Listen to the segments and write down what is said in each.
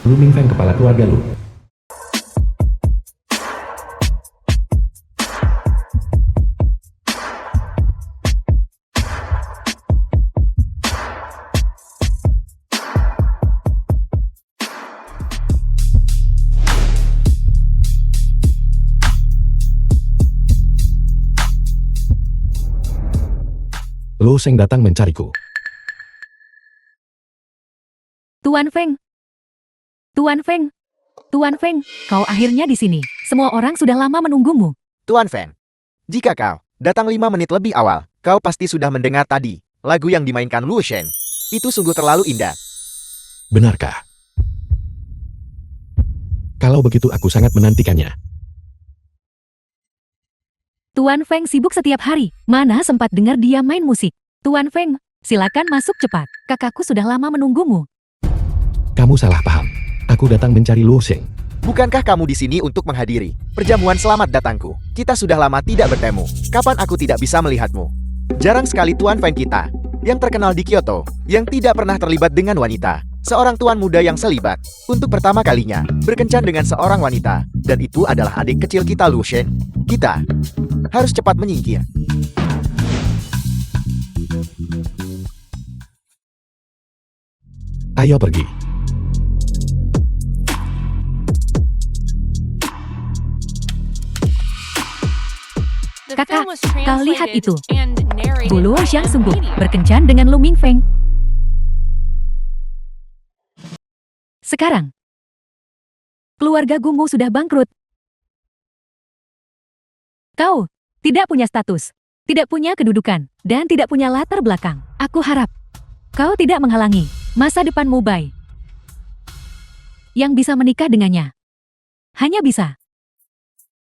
Lu Mingfeng kepala keluarga lu. Lu Seng datang mencariku. Tuan Feng. Tuan Feng. Tuan Feng, kau akhirnya di sini. Semua orang sudah lama menunggumu. Tuan Feng, jika kau datang 5 menit lebih awal, kau pasti sudah mendengar tadi lagu yang dimainkan Lu Shen. Itu sungguh terlalu indah. Benarkah? Kalau begitu aku sangat menantikannya. Tuan Feng sibuk setiap hari. Mana sempat dengar dia main musik. Tuan Feng, silakan masuk cepat. Kakakku sudah lama menunggumu. Kamu salah paham. Aku datang mencari Lu Seng. Bukankah kamu di sini untuk menghadiri perjamuan selamat datangku? Kita sudah lama tidak bertemu. Kapan aku tidak bisa melihatmu? Jarang sekali Tuan Feng kita, yang terkenal di Kyoto, yang tidak pernah terlibat dengan wanita. Seorang tuan muda yang selibat, untuk pertama kalinya, berkencan dengan seorang wanita. Dan itu adalah adik kecil kita Lu Shen. Kita harus cepat menyingkir. Ayo pergi. Kakak, kau lihat itu. Gulu Xiang sungguh berkencan dengan Lu Mingfeng. Sekarang, keluarga Gumu sudah bangkrut. Kau tidak punya status, tidak punya kedudukan, dan tidak punya latar belakang. Aku harap kau tidak menghalangi masa depanmu baik. Yang bisa menikah dengannya hanya bisa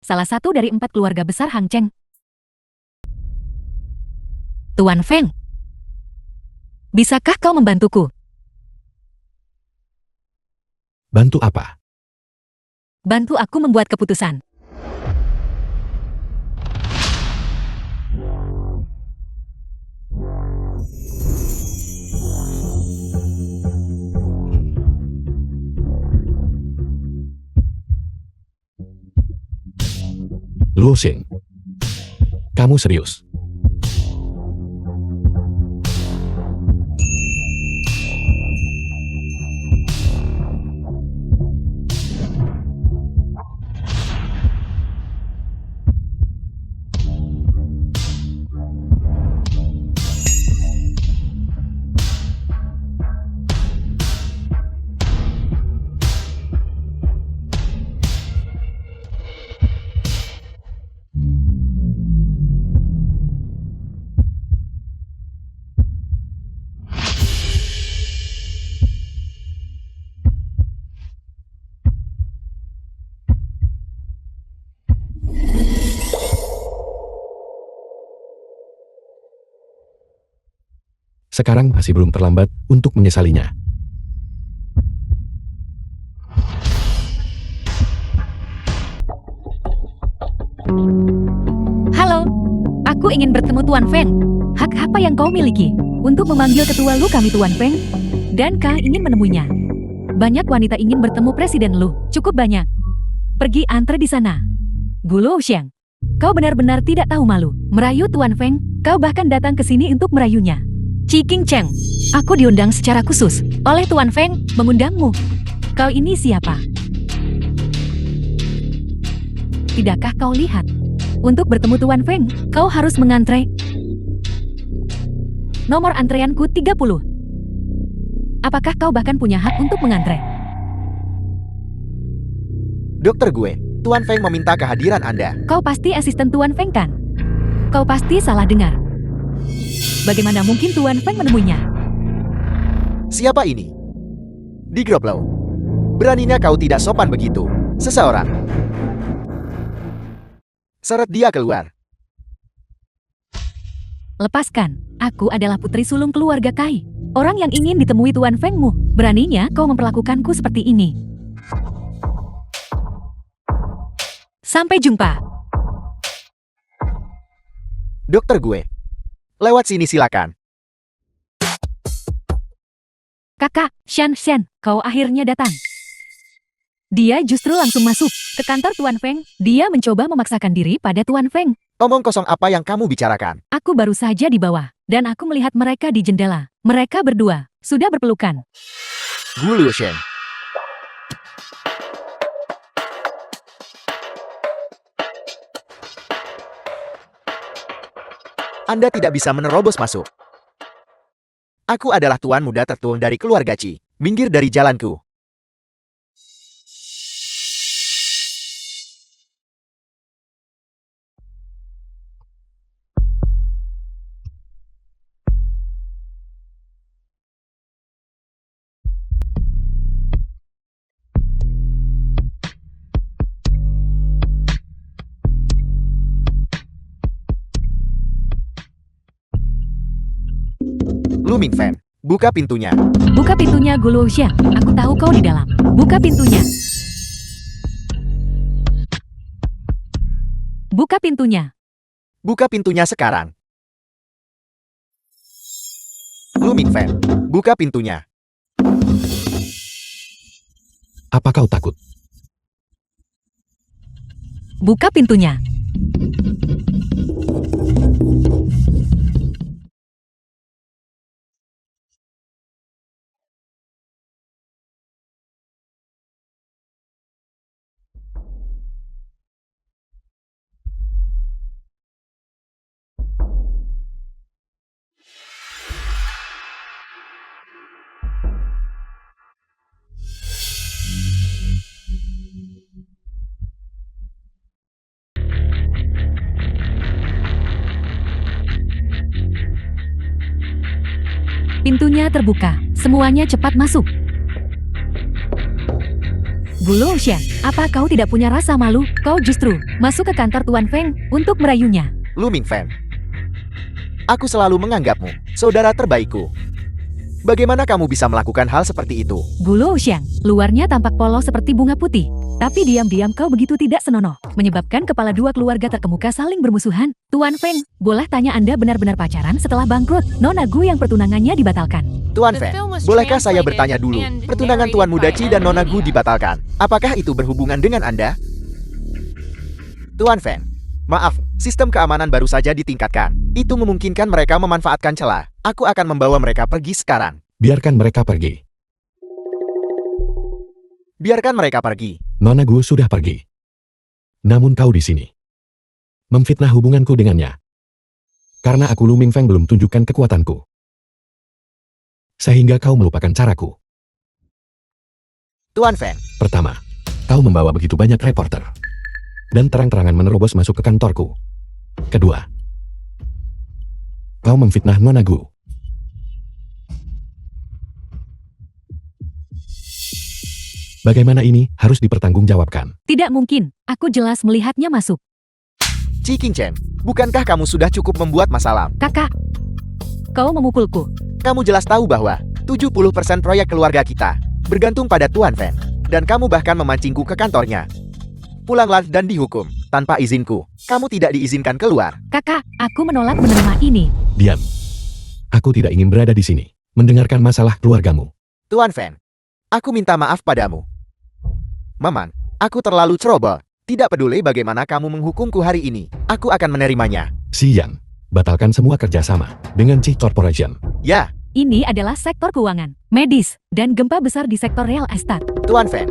salah satu dari 4 keluarga besar Hang Cheng. Tuan Feng, bisakah kau membantuku? Bantu apa? Bantu aku membuat keputusan. Lu Seng. Kamu serius? Sekarang masih belum terlambat untuk menyesalinya. Halo, aku ingin bertemu Tuan Feng. Hak apa yang kau miliki untuk memanggil ketua Lu kami Tuan Feng? Dan kau ingin menemuinya. Banyak wanita ingin bertemu Presiden Lu, cukup banyak. Pergi antre di sana. Gulu Xiang, kau benar-benar tidak tahu malu. Merayu Tuan Feng, kau bahkan datang ke sini untuk merayunya. Ciking Cheng, aku diundang secara khusus oleh Tuan Feng mengundangmu. Kau ini siapa? Tidakkah kau lihat? Untuk bertemu Tuan Feng, kau harus mengantre. Nomor antreanku 30. Apakah kau bahkan punya hak untuk mengantre? Dokter gue, Tuan Feng meminta kehadiran Anda. Kau pasti asisten Tuan Feng kan? Kau pasti salah dengar. Bagaimana mungkin Tuan Feng menemuinya? Siapa ini? Di grup lo. Beraninya kau tidak sopan begitu. Seseorang seret dia keluar. Lepaskan, aku adalah putri sulung keluarga Kai. Orang yang ingin ditemui Tuan Fengmu. Beraninya kau memperlakukanku seperti ini. Sampai jumpa. Dokter gue. Lewat sini silakan. Kakak, Shan Shen, kau akhirnya datang. Dia justru langsung masuk ke kantor Tuan Feng. Dia mencoba memaksakan diri pada Tuan Feng. Omong kosong apa yang kamu bicarakan? Aku baru saja di bawah, dan aku melihat mereka di jendela. Mereka berdua sudah berpelukan. Gu Luosheng. Anda tidak bisa menerobos masuk. Aku adalah tuan muda tertua dari keluarga Qi. Minggir dari jalanku. Lu Mingfen, buka pintunya. Buka pintunya, Gu Luoxiang. Aku tahu kau di dalam. Buka pintunya. Buka pintunya. Buka pintunya sekarang. Lu Mingfen, buka pintunya. Apa kau takut? Buka pintunya. Pintunya terbuka. Semuanya cepat masuk. Gu Luoxiang, apa kau tidak punya rasa malu? Kau justru masuk ke kantor Tuan Feng untuk merayunya. Lu Mingfen. Aku selalu menganggapmu saudara terbaikku. Bagaimana kamu bisa melakukan hal seperti itu? Gu Luoxiang, luarnya tampak polos seperti bunga putih. Tapi diam-diam kau begitu tidak senonoh, menyebabkan kepala dua keluarga terkemuka saling bermusuhan. Tuan Feng, boleh tanya Anda benar-benar pacaran setelah bangkrut? Nona Gu yang pertunangannya dibatalkan. Tuan Feng, bolehkah saya bertanya dulu? Pertunangan Tuan Muda Qi dan Nona Gu dibatalkan. Apakah itu berhubungan dengan Anda? Tuan Feng, maaf, sistem keamanan baru saja ditingkatkan. Itu memungkinkan mereka memanfaatkan celah. Aku akan membawa mereka pergi sekarang. Biarkan mereka pergi. Biarkan mereka pergi. Nona Gu sudah pergi. Namun kau di sini. Memfitnah hubunganku dengannya. Karena aku Lu Mingfeng belum tunjukkan kekuatanku. Sehingga kau melupakan caraku. Tuan Feng, Pertama, kau membawa begitu banyak reporter. Dan terang-terangan menerobos masuk ke kantorku. Kedua, kau memfitnah Nona Gu. Bagaimana ini harus dipertanggungjawabkan? Tidak mungkin, aku jelas melihatnya masuk. Qi Qingchen, bukankah kamu sudah cukup membuat masalah? Kakak, kau memukulku. Kamu jelas tahu bahwa 70% proyek keluarga kita bergantung pada Tuan Feng. Dan kamu bahkan memancingku ke kantornya. Pulanglah dan dihukum. Tanpa izinku, kamu tidak diizinkan keluar. Kakak, aku menolak menerima ini. Diam. Aku tidak ingin berada di sini, mendengarkan masalah keluargamu. Tuan Feng, aku minta maaf padamu. Maman, aku terlalu ceroboh. Tidak peduli bagaimana kamu menghukumku hari ini, aku akan menerimanya. Siang, batalkan semua kerjasama dengan Qi Corporation. Ya, Ini adalah sektor keuangan, medis, dan gempa besar di sektor real estate. Tuan Feng,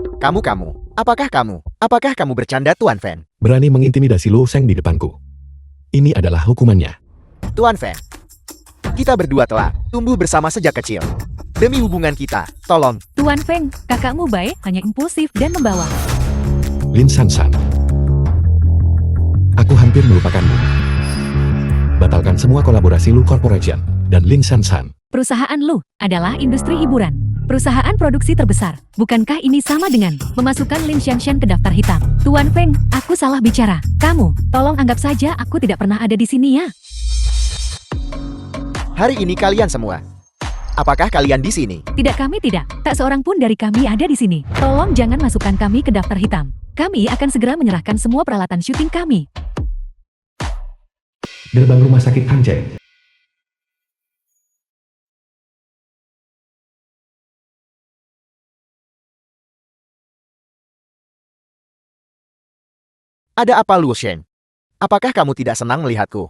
apakah kamu bercanda Tuan Feng? Berani mengintimidasi Lu Sheng di depanku. Ini adalah hukumannya. Tuan Feng, kita berdua telah tumbuh bersama sejak kecil. Demi hubungan kita, tolong. Tuan Feng, kakakmu baik, hanya impulsif dan membawa. Lin Sansan. Aku hampir melupakanmu. Batalkan semua kolaborasi Lu Corporation dan Lin Sansan. Perusahaan Lu adalah industri hiburan. Perusahaan produksi terbesar. Bukankah ini sama dengan memasukkan Lin Xianshan ke daftar hitam? Tuan Feng, aku salah bicara. Kamu, tolong anggap saja aku tidak pernah ada di sini ya. Hari ini kalian semua. Apakah kalian di sini? Tidak, kami tidak. Tak seorang pun dari kami ada di sini. Tolong jangan masukkan kami ke daftar hitam. Kami akan segera menyerahkan semua peralatan syuting kami. Gerbang rumah sakit Hanjeng. Ada apa, Luo Shen? Apakah kamu tidak senang melihatku?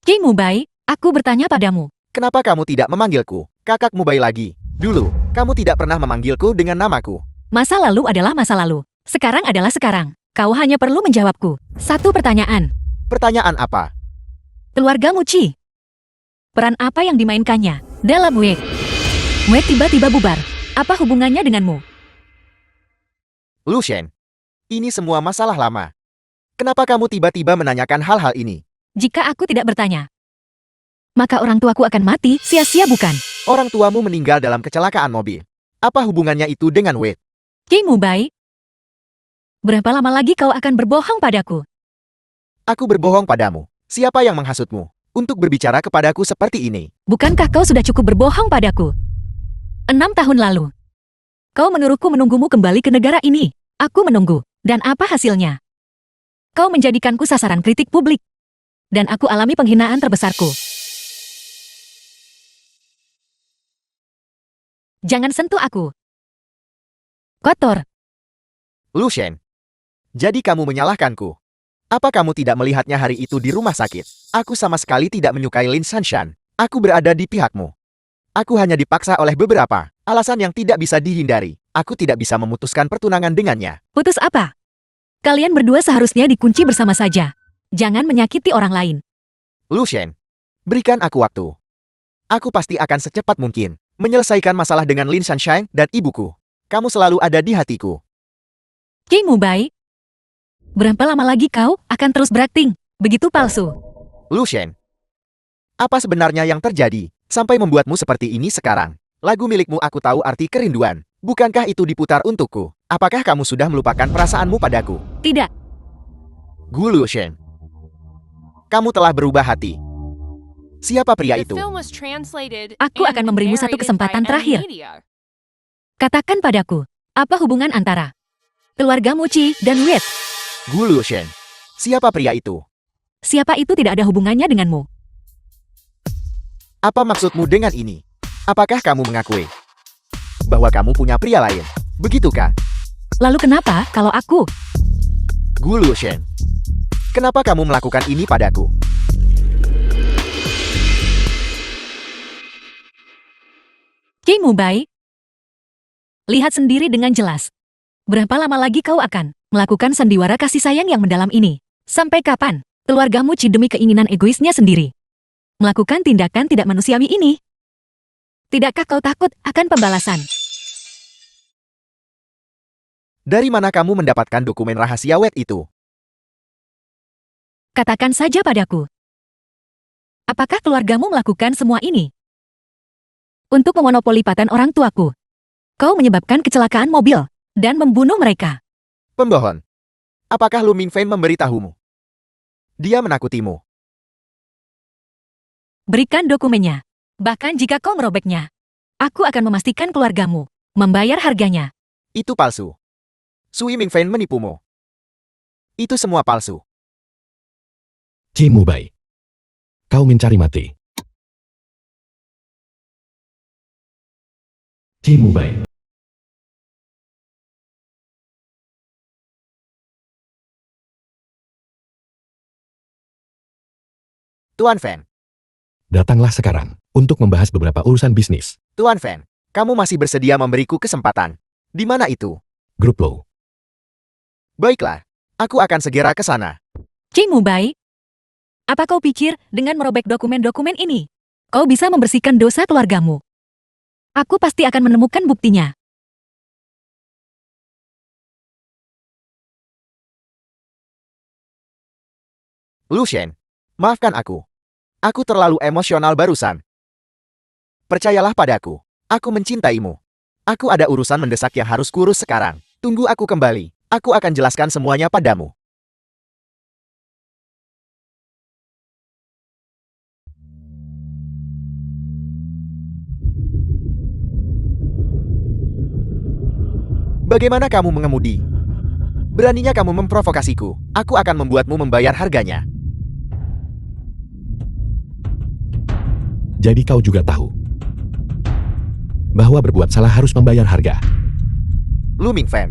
Qi Mubai, aku bertanya padamu. Kenapa kamu tidak memanggilku kakak Mubai lagi? Dulu, kamu tidak pernah memanggilku dengan namaku. Masa lalu adalah masa lalu. Sekarang adalah sekarang. Kau hanya perlu menjawabku. Satu pertanyaan. Pertanyaan apa? Keluargamu Qi. Peran apa yang dimainkannya dalam Wade? Wade tiba-tiba bubar. Apa hubungannya denganmu? Lu Shen, ini semua masalah lama. Kenapa kamu tiba-tiba menanyakan hal-hal ini? Jika aku tidak bertanya, maka orang tuaku akan mati sia-sia bukan? Orang tuamu meninggal dalam kecelakaan mobil. Apa hubungannya itu dengan Wade? Qi Mubai, berapa lama lagi kau akan berbohong padaku? Aku berbohong padamu. Siapa yang menghasutmu untuk berbicara kepadaku seperti ini? Bukankah kau sudah cukup berbohong padaku? 6 tahun lalu. Kau menyuruhku menunggumu kembali ke negara ini. Aku menunggu. Dan apa hasilnya? Kau menjadikanku sasaran kritik publik. Dan aku alami penghinaan terbesarku. Jangan sentuh aku. Kotor. Lu Shen, jadi kamu menyalahkanku. Apa kamu tidak melihatnya hari itu di rumah sakit? Aku sama sekali tidak menyukai Lin Sanshan. Aku berada di pihakmu. Aku hanya dipaksa oleh beberapa alasan yang tidak bisa dihindari. Aku tidak bisa memutuskan pertunangan dengannya. Putus apa? Kalian berdua seharusnya dikunci bersama saja. Jangan menyakiti orang lain. Lu Shen, berikan aku waktu. Aku pasti akan secepat mungkin menyelesaikan masalah dengan Lin Sunshine dan ibuku. Kamu selalu ada di hatiku. Qi Mubai, berapa lama lagi kau akan terus berakting? Begitu palsu. Lu Shen, apa sebenarnya yang terjadi sampai membuatmu seperti ini sekarang? Lagu milikmu Aku Tahu Arti Kerinduan. Bukankah itu diputar untukku? Apakah kamu sudah melupakan perasaanmu padaku? Tidak. Gu Lu Shen, kamu telah berubah hati. Siapa pria itu? Aku akan memberimu satu kesempatan terakhir. Katakan padaku, apa hubungan antara keluargamu Qi dan Wade? Gu Lu Shen, siapa pria itu? Siapa itu tidak ada hubungannya denganmu. Apa maksudmu dengan ini? Apakah kamu mengakui bahwa kamu punya pria lain? Begitukah? Lalu kenapa kalau aku? Gu Lu Shen, kenapa kamu melakukan ini padaku? Qi Mubai, lihat sendiri dengan jelas. Berapa lama lagi kau akan melakukan sandiwara kasih sayang yang mendalam ini? Sampai kapan keluargamu Qi demi keinginan egoisnya sendiri melakukan tindakan tidak manusiawi ini? Tidakkah kau takut akan pembalasan? Dari mana kamu mendapatkan dokumen rahasia Wade itu? Katakan saja padaku. Apakah keluargamu melakukan semua ini untuk memonopoli patan orang tuaku? Kau menyebabkan kecelakaan mobil dan membunuh mereka. Pembohon. Apakah Lu Mingfen memberitahumu? Dia menakutimu. Berikan dokumennya. Bahkan jika kau merobeknya, aku akan memastikan keluargamu membayar harganya. Itu palsu. Sui Mingfen menipumu. Itu semua palsu. Qi Mubai, kau mencari mati. Qi Mubai. Tuan Fan. Datanglah sekarang untuk membahas beberapa urusan bisnis. Tuan Fan, kamu masih bersedia memberiku kesempatan. Di mana itu? Grup Low. Baiklah, aku akan segera ke sana. Qi Mubai, apa kau pikir dengan merobek dokumen-dokumen ini, kau bisa membersihkan dosa keluargamu? Aku pasti akan menemukan buktinya. Lu Shen, maafkan aku. Aku terlalu emosional barusan. Percayalah padaku, aku mencintaimu. Aku ada urusan mendesak yang harus kurus sekarang. Tunggu aku kembali, aku akan jelaskan semuanya padamu. Bagaimana kamu mengemudi? Beraninya kamu memprovokasiku. Aku akan membuatmu membayar harganya. Jadi kau juga tahu bahwa berbuat salah harus membayar harga. Lu Mingfen.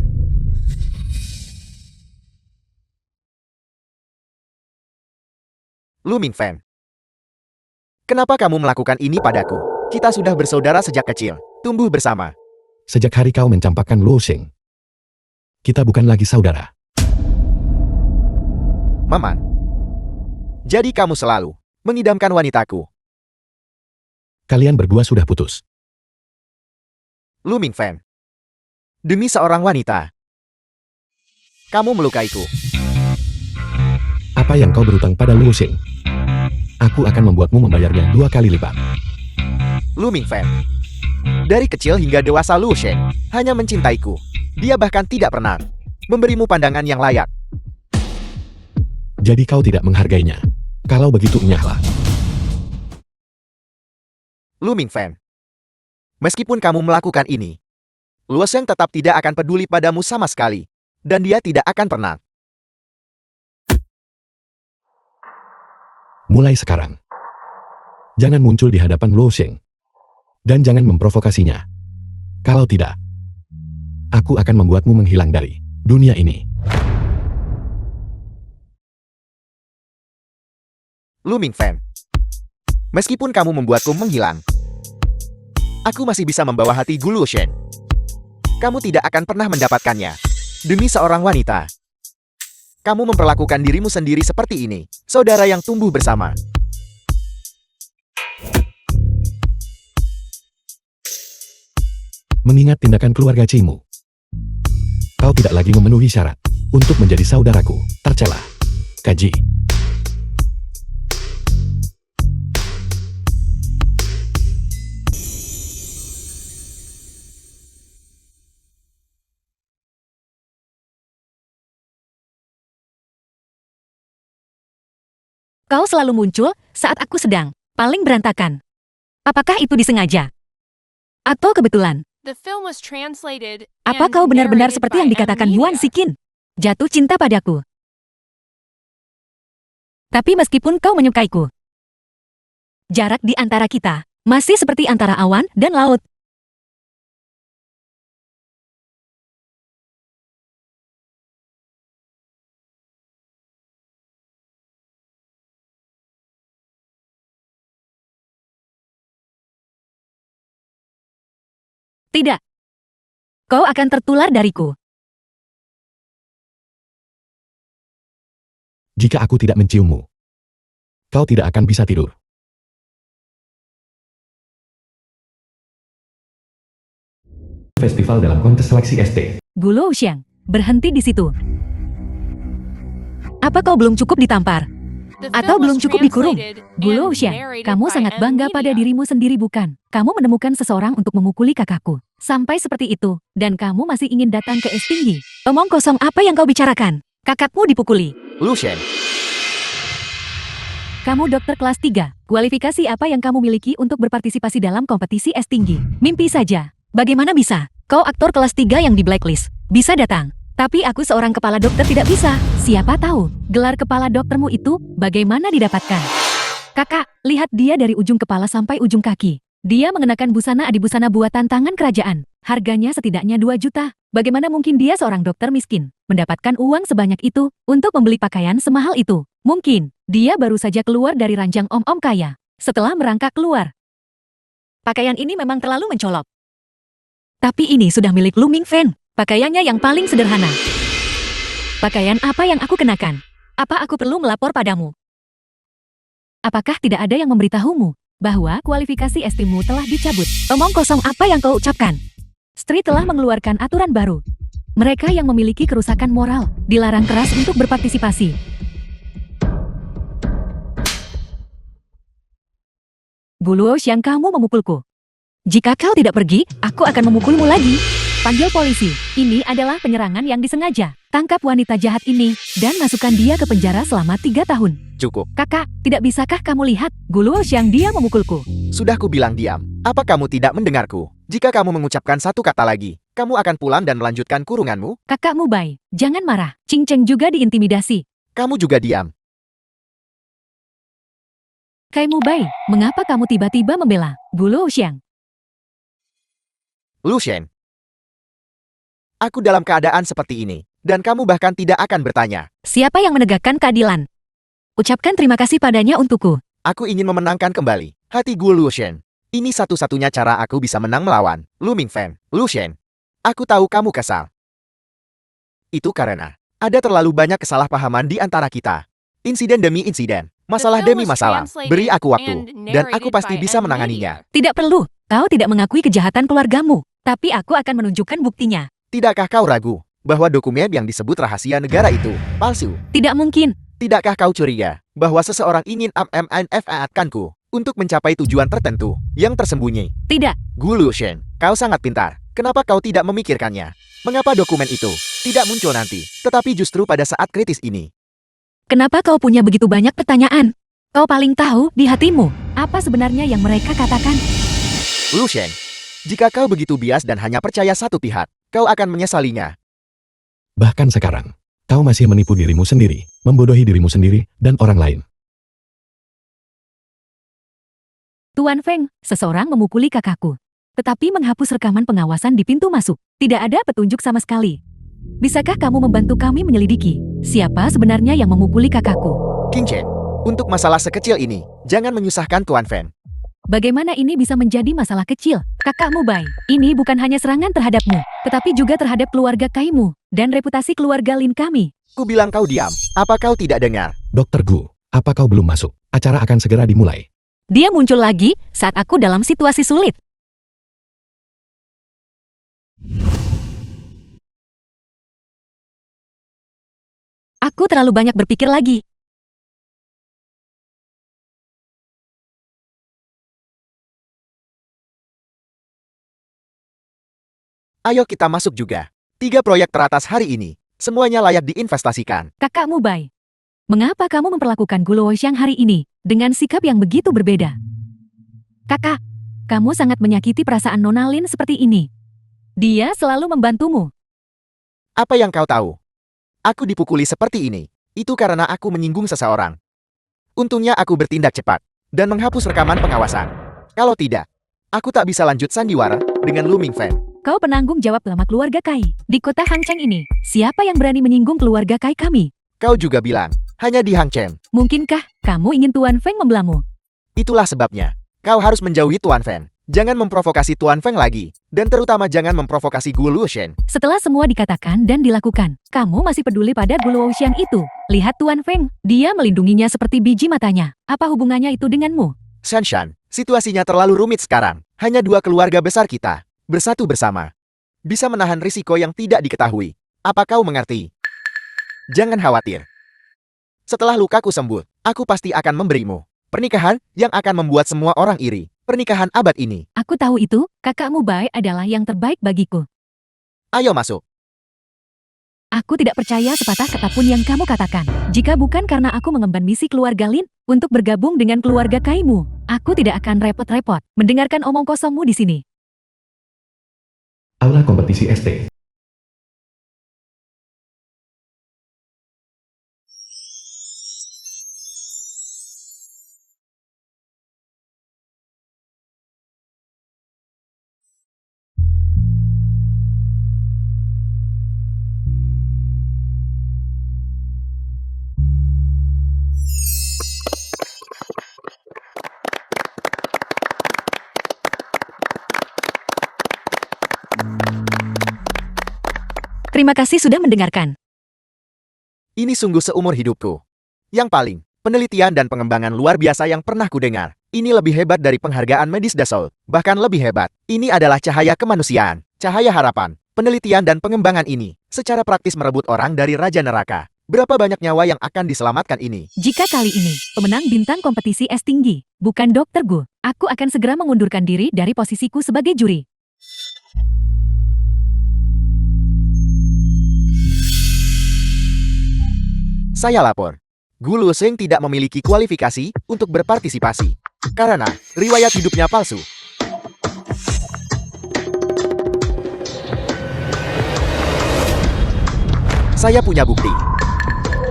Lu Mingfeng. Kenapa kamu melakukan ini padaku? Kita sudah bersaudara sejak kecil, tumbuh bersama. Sejak hari kau mencampakkan Luo Sheng, kita bukan lagi saudara. Maman. Jadi kamu selalu mengidamkan wanitaku. Kalian berdua sudah putus. Lu Mingfeng. Demi seorang wanita, kamu melukaiku. Apa yang kau berutang pada Luo Sheng? Aku akan membuatmu membayarnya 2 kali lipat. Lu Mingfeng. Dari kecil hingga dewasa Lu Sheng hanya mencintaiku. Dia bahkan tidak pernah memberimu pandangan yang layak. Jadi kau tidak menghargainya. Kalau begitu enyahlah. Lu Mingfeng. Meskipun kamu melakukan ini, Luo Sheng tetap tidak akan peduli padamu sama sekali. Dan dia tidak akan pernah. Mulai sekarang, jangan muncul di hadapan Luo Sheng. Dan jangan memprovokasinya. Kalau tidak, aku akan membuatmu menghilang dari dunia ini. Lu Mingfeng. Meskipun kamu membuatku menghilang, aku masih bisa membawa hati Luo Sheng. Kamu tidak akan pernah mendapatkannya. Demi seorang wanita, kamu memperlakukan dirimu sendiri seperti ini, saudara yang tumbuh bersama. Mengingat tindakan keluarga Cimu, kau tidak lagi memenuhi syarat untuk menjadi saudaraku. Tercela. Kaji. Kau selalu muncul saat aku sedang paling berantakan. Apakah itu disengaja? Atau kebetulan? The film was translated Apa and kau benar-benar narrated seperti by yang dikatakan Yuan Amelia. Sikin? Jatuh cinta padaku. Tapi meskipun kau menyukaiku, jarak di antara kita masih seperti antara awan dan laut. Tidak. Kau akan tertular dariku. Jika aku tidak menciummu, kau tidak akan bisa tidur. Festival dalam kontes seleksi ST. Gulo Xiang, berhenti di situ. Apa kau belum cukup ditampar? The Atau film belum was cukup dikurung? translated Gulo and Xiang, narrated kamu by sangat bangga pada Amelia. dirimu sendiri bukan? Kamu menemukan seseorang untuk memukuli kakakku. Sampai seperti itu, dan kamu masih ingin datang ke es tinggi. Omong kosong apa yang kau bicarakan? Kakakmu dipukuli. Lu Sheng. Kamu dokter kelas 3. Kualifikasi apa yang kamu miliki untuk berpartisipasi dalam kompetisi es tinggi? Mimpi saja. Bagaimana bisa? Kau aktor kelas 3 yang di blacklist. Bisa datang. Tapi aku seorang kepala dokter tidak bisa. Siapa tahu, gelar kepala doktermu itu bagaimana didapatkan? Kakak, lihat dia dari ujung kepala sampai ujung kaki. Dia mengenakan busana adibusana buatan tangan kerajaan. Harganya setidaknya 2 juta. Bagaimana mungkin dia seorang dokter miskin mendapatkan uang sebanyak itu untuk membeli pakaian semahal itu? Mungkin dia baru saja keluar dari ranjang om-om kaya. Setelah merangkak keluar, pakaian ini memang terlalu mencolok. Tapi ini sudah milik Lu Mingfeng. Pakaiannya yang paling sederhana. Pakaian apa yang aku kenakan? Apa aku perlu melapor padamu? Apakah tidak ada yang memberitahumu bahwa kualifikasi estimu telah dicabut? Omong kosong apa yang kau ucapkan? Street telah mengeluarkan aturan baru. Mereka yang memiliki kerusakan moral dilarang keras untuk berpartisipasi. Gulo Xiang, kamu memukulku. Jika kau tidak pergi, aku akan memukulmu lagi. Panggil polisi. Ini adalah penyerangan yang disengaja. Tangkap wanita jahat ini dan masukkan dia ke penjara selama 3 tahun. Cukup. Kakak, tidak bisakah kamu lihat? Gulo Xiang, dia memukulku. Sudah ku bilang diam. Apa kamu tidak mendengarku? Jika kamu mengucapkan satu kata lagi, kamu akan pulang dan melanjutkan kurunganmu. Kakakmu Bai, jangan marah. Cing Cheng juga diintimidasi. Kamu juga diam. Kaimu Bai, mengapa kamu tiba-tiba membela Gulo Xiang? Lu Sheng. Aku dalam keadaan seperti ini, dan kamu bahkan tidak akan bertanya. Siapa yang menegakkan keadilan? Ucapkan terima kasih padanya untukku. Aku ingin memenangkan kembali hati Gu Luoshen. Ini satu-satunya cara aku bisa menang melawan Lu Mingfen. Luoshen, aku tahu kamu kesal. Itu karena ada terlalu banyak kesalahpahaman di antara kita. Insiden demi insiden, masalah demi masalah. Beri aku waktu, dan aku pasti bisa menanganinya. Tidak perlu. Kau tidak mengakui kejahatan keluargamu. Tapi aku akan menunjukkan buktinya. Tidakkah kau ragu bahwa dokumen yang disebut rahasia negara itu palsu? Tidak mungkin. Tidakkah kau curiga bahwa seseorang ingin memanfaatkanku untuk mencapai tujuan tertentu yang tersembunyi? Tidak. Gu Luoshen, kau sangat pintar. Kenapa kau tidak memikirkannya? Mengapa dokumen itu tidak muncul nanti, tetapi justru pada saat kritis ini? Kenapa kau punya begitu banyak pertanyaan? Kau paling tahu di hatimu apa sebenarnya yang mereka katakan. Luoshen, jika kau begitu bias dan hanya percaya satu pihak, kau akan menyesalinya. Bahkan sekarang, kau masih menipu dirimu sendiri, membodohi dirimu sendiri, dan orang lain. Tuan Feng, seseorang memukuli kakakku. Tetapi menghapus rekaman pengawasan di pintu masuk. Tidak ada petunjuk sama sekali. Bisakah kamu membantu kami menyelidiki siapa sebenarnya yang memukuli kakakku? King Chen, untuk masalah sekecil ini, jangan menyusahkan Tuan Fen. Bagaimana ini bisa menjadi masalah kecil? Kakakmu Bai, ini bukan hanya serangan terhadapmu, tetapi juga terhadap keluarga Kaimu dan reputasi keluarga Lin kami. Ku bilang kau diam. Apa kau tidak dengar? Dr. Gu, apa kau belum masuk? Acara akan segera dimulai. Dia muncul lagi saat aku dalam situasi sulit. Aku terlalu banyak berpikir lagi. Ayo kita masuk juga. 3 proyek teratas hari ini, semuanya layak diinvestasikan. Kakakmu Bai, mengapa kamu memperlakukan Gu Luoxiang hari ini dengan sikap yang begitu berbeda? Kakak, kamu sangat menyakiti perasaan Nona Lin seperti ini. Dia selalu membantumu. Apa yang kau tahu? Aku dipukuli seperti ini. Itu karena aku menyinggung seseorang. Untungnya aku bertindak cepat dan menghapus rekaman pengawasan. Kalau tidak, aku tak bisa lanjut sandiwara dengan Lu Mingfen. Kau penanggung jawab lama keluarga Kai. Di kota Hangcheng ini, siapa yang berani menyinggung keluarga Kai kami? Kau juga bilang, hanya di Hangcheng. Mungkinkah kamu ingin Tuan Feng membelamu? Itulah sebabnya, kau harus menjauhi Tuan Fen. Jangan memprovokasi Tuan Feng lagi. Dan terutama jangan memprovokasi Gu Luoshen. Setelah semua dikatakan dan dilakukan, kamu masih peduli pada Gu Luoxiang itu. Lihat Tuan Feng, dia melindunginya seperti biji matanya. Apa hubungannya itu denganmu? Shanshan, situasinya terlalu rumit sekarang. Hanya 2 keluarga besar kita, bersatu bersama, bisa menahan risiko yang tidak diketahui. Apa kau mengerti? Jangan khawatir. Setelah lukaku sembuh, aku pasti akan memberimu pernikahan yang akan membuat semua orang iri. Pernikahan abad ini. Aku tahu itu, kakakmu Bai adalah yang terbaik bagiku. Ayo masuk. Aku tidak percaya sepatah kata pun yang kamu katakan. Jika bukan karena aku mengemban misi keluarga Lin untuk bergabung dengan keluarga Kaimu, aku tidak akan repot-repot mendengarkan omong kosongmu di sini. Aula kompetisi ST. Terima kasih sudah mendengarkan. Ini sungguh seumur hidupku. Yang paling, penelitian dan pengembangan luar biasa yang pernah kudengar. Ini lebih hebat dari penghargaan medis Dassault. Bahkan lebih hebat. Ini adalah cahaya kemanusiaan, cahaya harapan. Penelitian dan pengembangan ini secara praktis merebut orang dari Raja Neraka. Berapa banyak nyawa yang akan diselamatkan ini? Jika kali ini, pemenang bintang kompetisi S tinggi, bukan Dr. Gu, aku akan segera mengundurkan diri dari posisiku sebagai juri. Saya lapor. Gu Luoshen tidak memiliki kualifikasi untuk berpartisipasi. Karena riwayat hidupnya palsu. Saya punya bukti.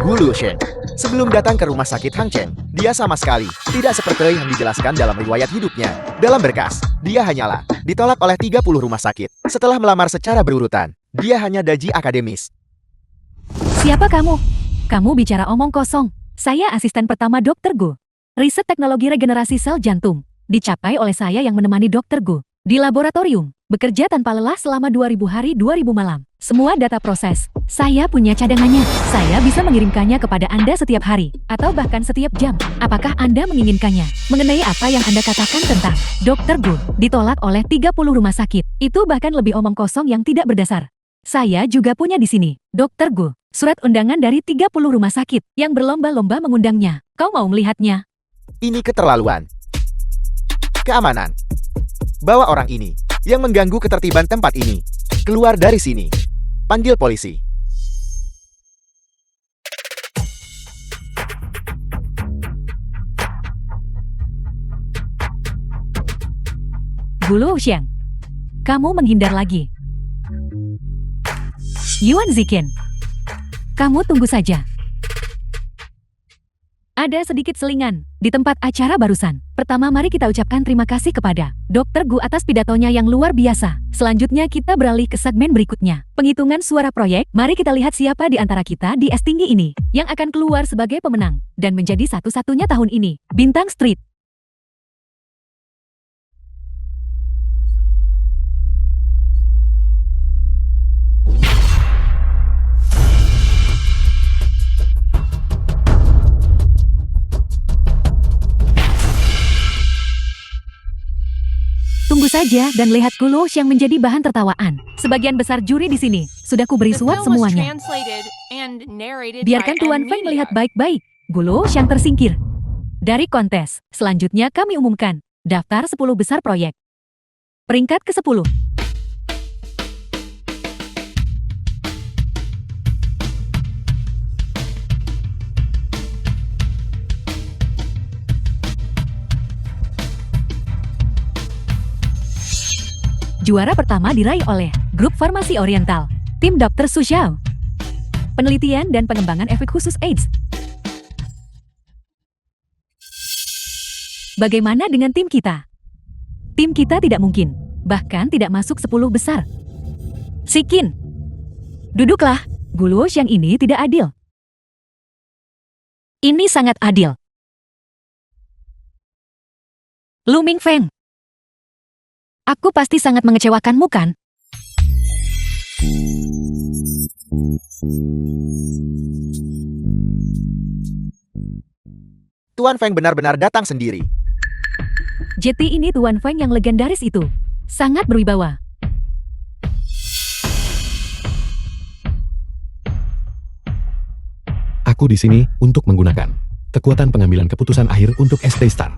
Gu Luoshen, sebelum datang ke rumah sakit Hangcheng, dia sama sekali tidak seperti yang dijelaskan dalam riwayat hidupnya. Dalam berkas, dia hanyalah ditolak oleh 30 rumah sakit. Setelah melamar secara berurutan, dia hanya daji akademis. Siapa kamu? Kamu bicara omong kosong. Saya asisten pertama Dr. Gu. Riset teknologi regenerasi sel jantung dicapai oleh saya yang menemani Dr. Gu di laboratorium, bekerja tanpa lelah selama 2000 hari 2000 malam. Semua data proses, saya punya cadangannya. Saya bisa mengirimkannya kepada Anda setiap hari, atau bahkan setiap jam. Apakah Anda menginginkannya? Mengenai apa yang Anda katakan tentang Dr. Gu ditolak oleh 30 rumah sakit, itu bahkan lebih omong kosong yang tidak berdasar. Saya juga punya di sini, Dr. Gu, surat undangan dari 30 rumah sakit yang berlomba-lomba mengundangnya. Kau mau melihatnya? Ini keterlaluan. Keamanan. Bawa orang ini yang mengganggu ketertiban tempat ini keluar dari sini. Panggil polisi. Gulo Xiang, kamu menghindar lagi. Yuan Ziqian, kamu tunggu saja. Ada sedikit selingan di tempat acara barusan. Pertama, mari kita ucapkan terima kasih kepada Dr. Gu atas pidatonya yang luar biasa. Selanjutnya kita beralih ke segmen berikutnya. Penghitungan suara proyek. Mari kita lihat siapa di antara kita di S tinggi ini yang akan keluar sebagai pemenang dan menjadi satu-satunya tahun ini. Bintang Street. Tunggu saja dan lihat Gulo yang menjadi bahan tertawaan. Sebagian besar juri di sini sudah kuberi The suap film was semuanya. translated and narrated Biarkan by Tuan N Feng melihat Media. baik-baik. Gulo yang tersingkir dari kontes. Selanjutnya kami umumkan daftar 10 besar proyek. Peringkat ke-10. Juara pertama diraih oleh Grup Farmasi Oriental, tim Dr. Su Xiao. Penelitian dan pengembangan efek khusus AIDS. Bagaimana dengan tim kita? Tim kita tidak mungkin, bahkan tidak masuk 10 besar. Sikin, duduklah. Gulo yang ini tidak adil. Ini sangat adil. Lu Mingfeng, aku pasti sangat mengecewakanmu kan? Tuan Feng benar-benar datang sendiri. JT ini Tuan Feng yang legendaris itu. Sangat berwibawa. Aku di sini untuk menggunakan kekuatan pengambilan keputusan akhir untuk ST Star.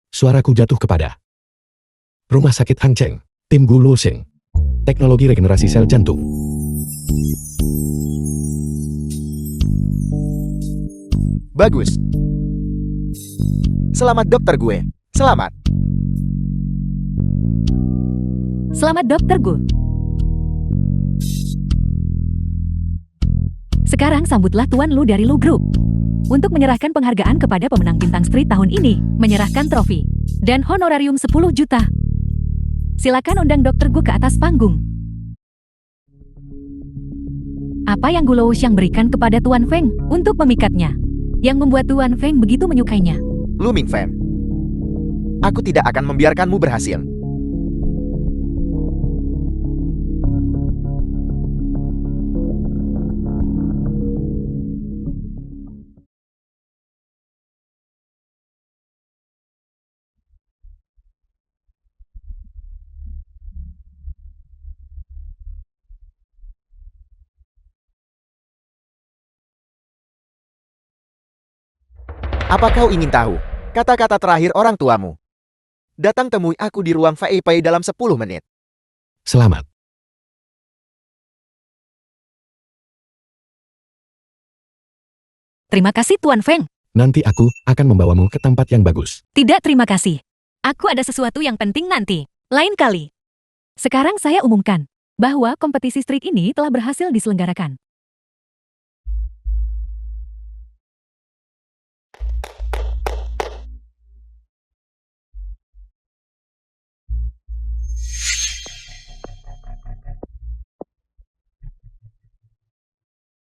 Suaraku jatuh kepada Rumah Sakit Hangcheng, tim Gu Luoxing, teknologi regenerasi sel jantung. Bagus. Selamat dokter gue. Selamat. Selamat Dr. Gu. Sekarang sambutlah Tuan Lu dari Lu Group untuk menyerahkan penghargaan kepada pemenang Bintang Street tahun ini, menyerahkan trofi dan honorarium 10 juta. Silakan undang Dr. Gu ke atas panggung. Apa yang Gu Luoxiang berikan kepada Tuan Feng untuk memikatnya, yang membuat Tuan Feng begitu menyukainya? Lu Mingfeng. Aku tidak akan membiarkanmu berhasil. Apa kau ingin tahu kata-kata terakhir orang tuamu? Datang temui aku di ruang VIP dalam 10 menit. Selamat. Terima kasih Tuan Feng. Nanti aku akan membawamu ke tempat yang bagus. Tidak terima kasih. Aku ada sesuatu yang penting nanti. Lain kali. Sekarang saya umumkan bahwa kompetisi street ini telah berhasil diselenggarakan.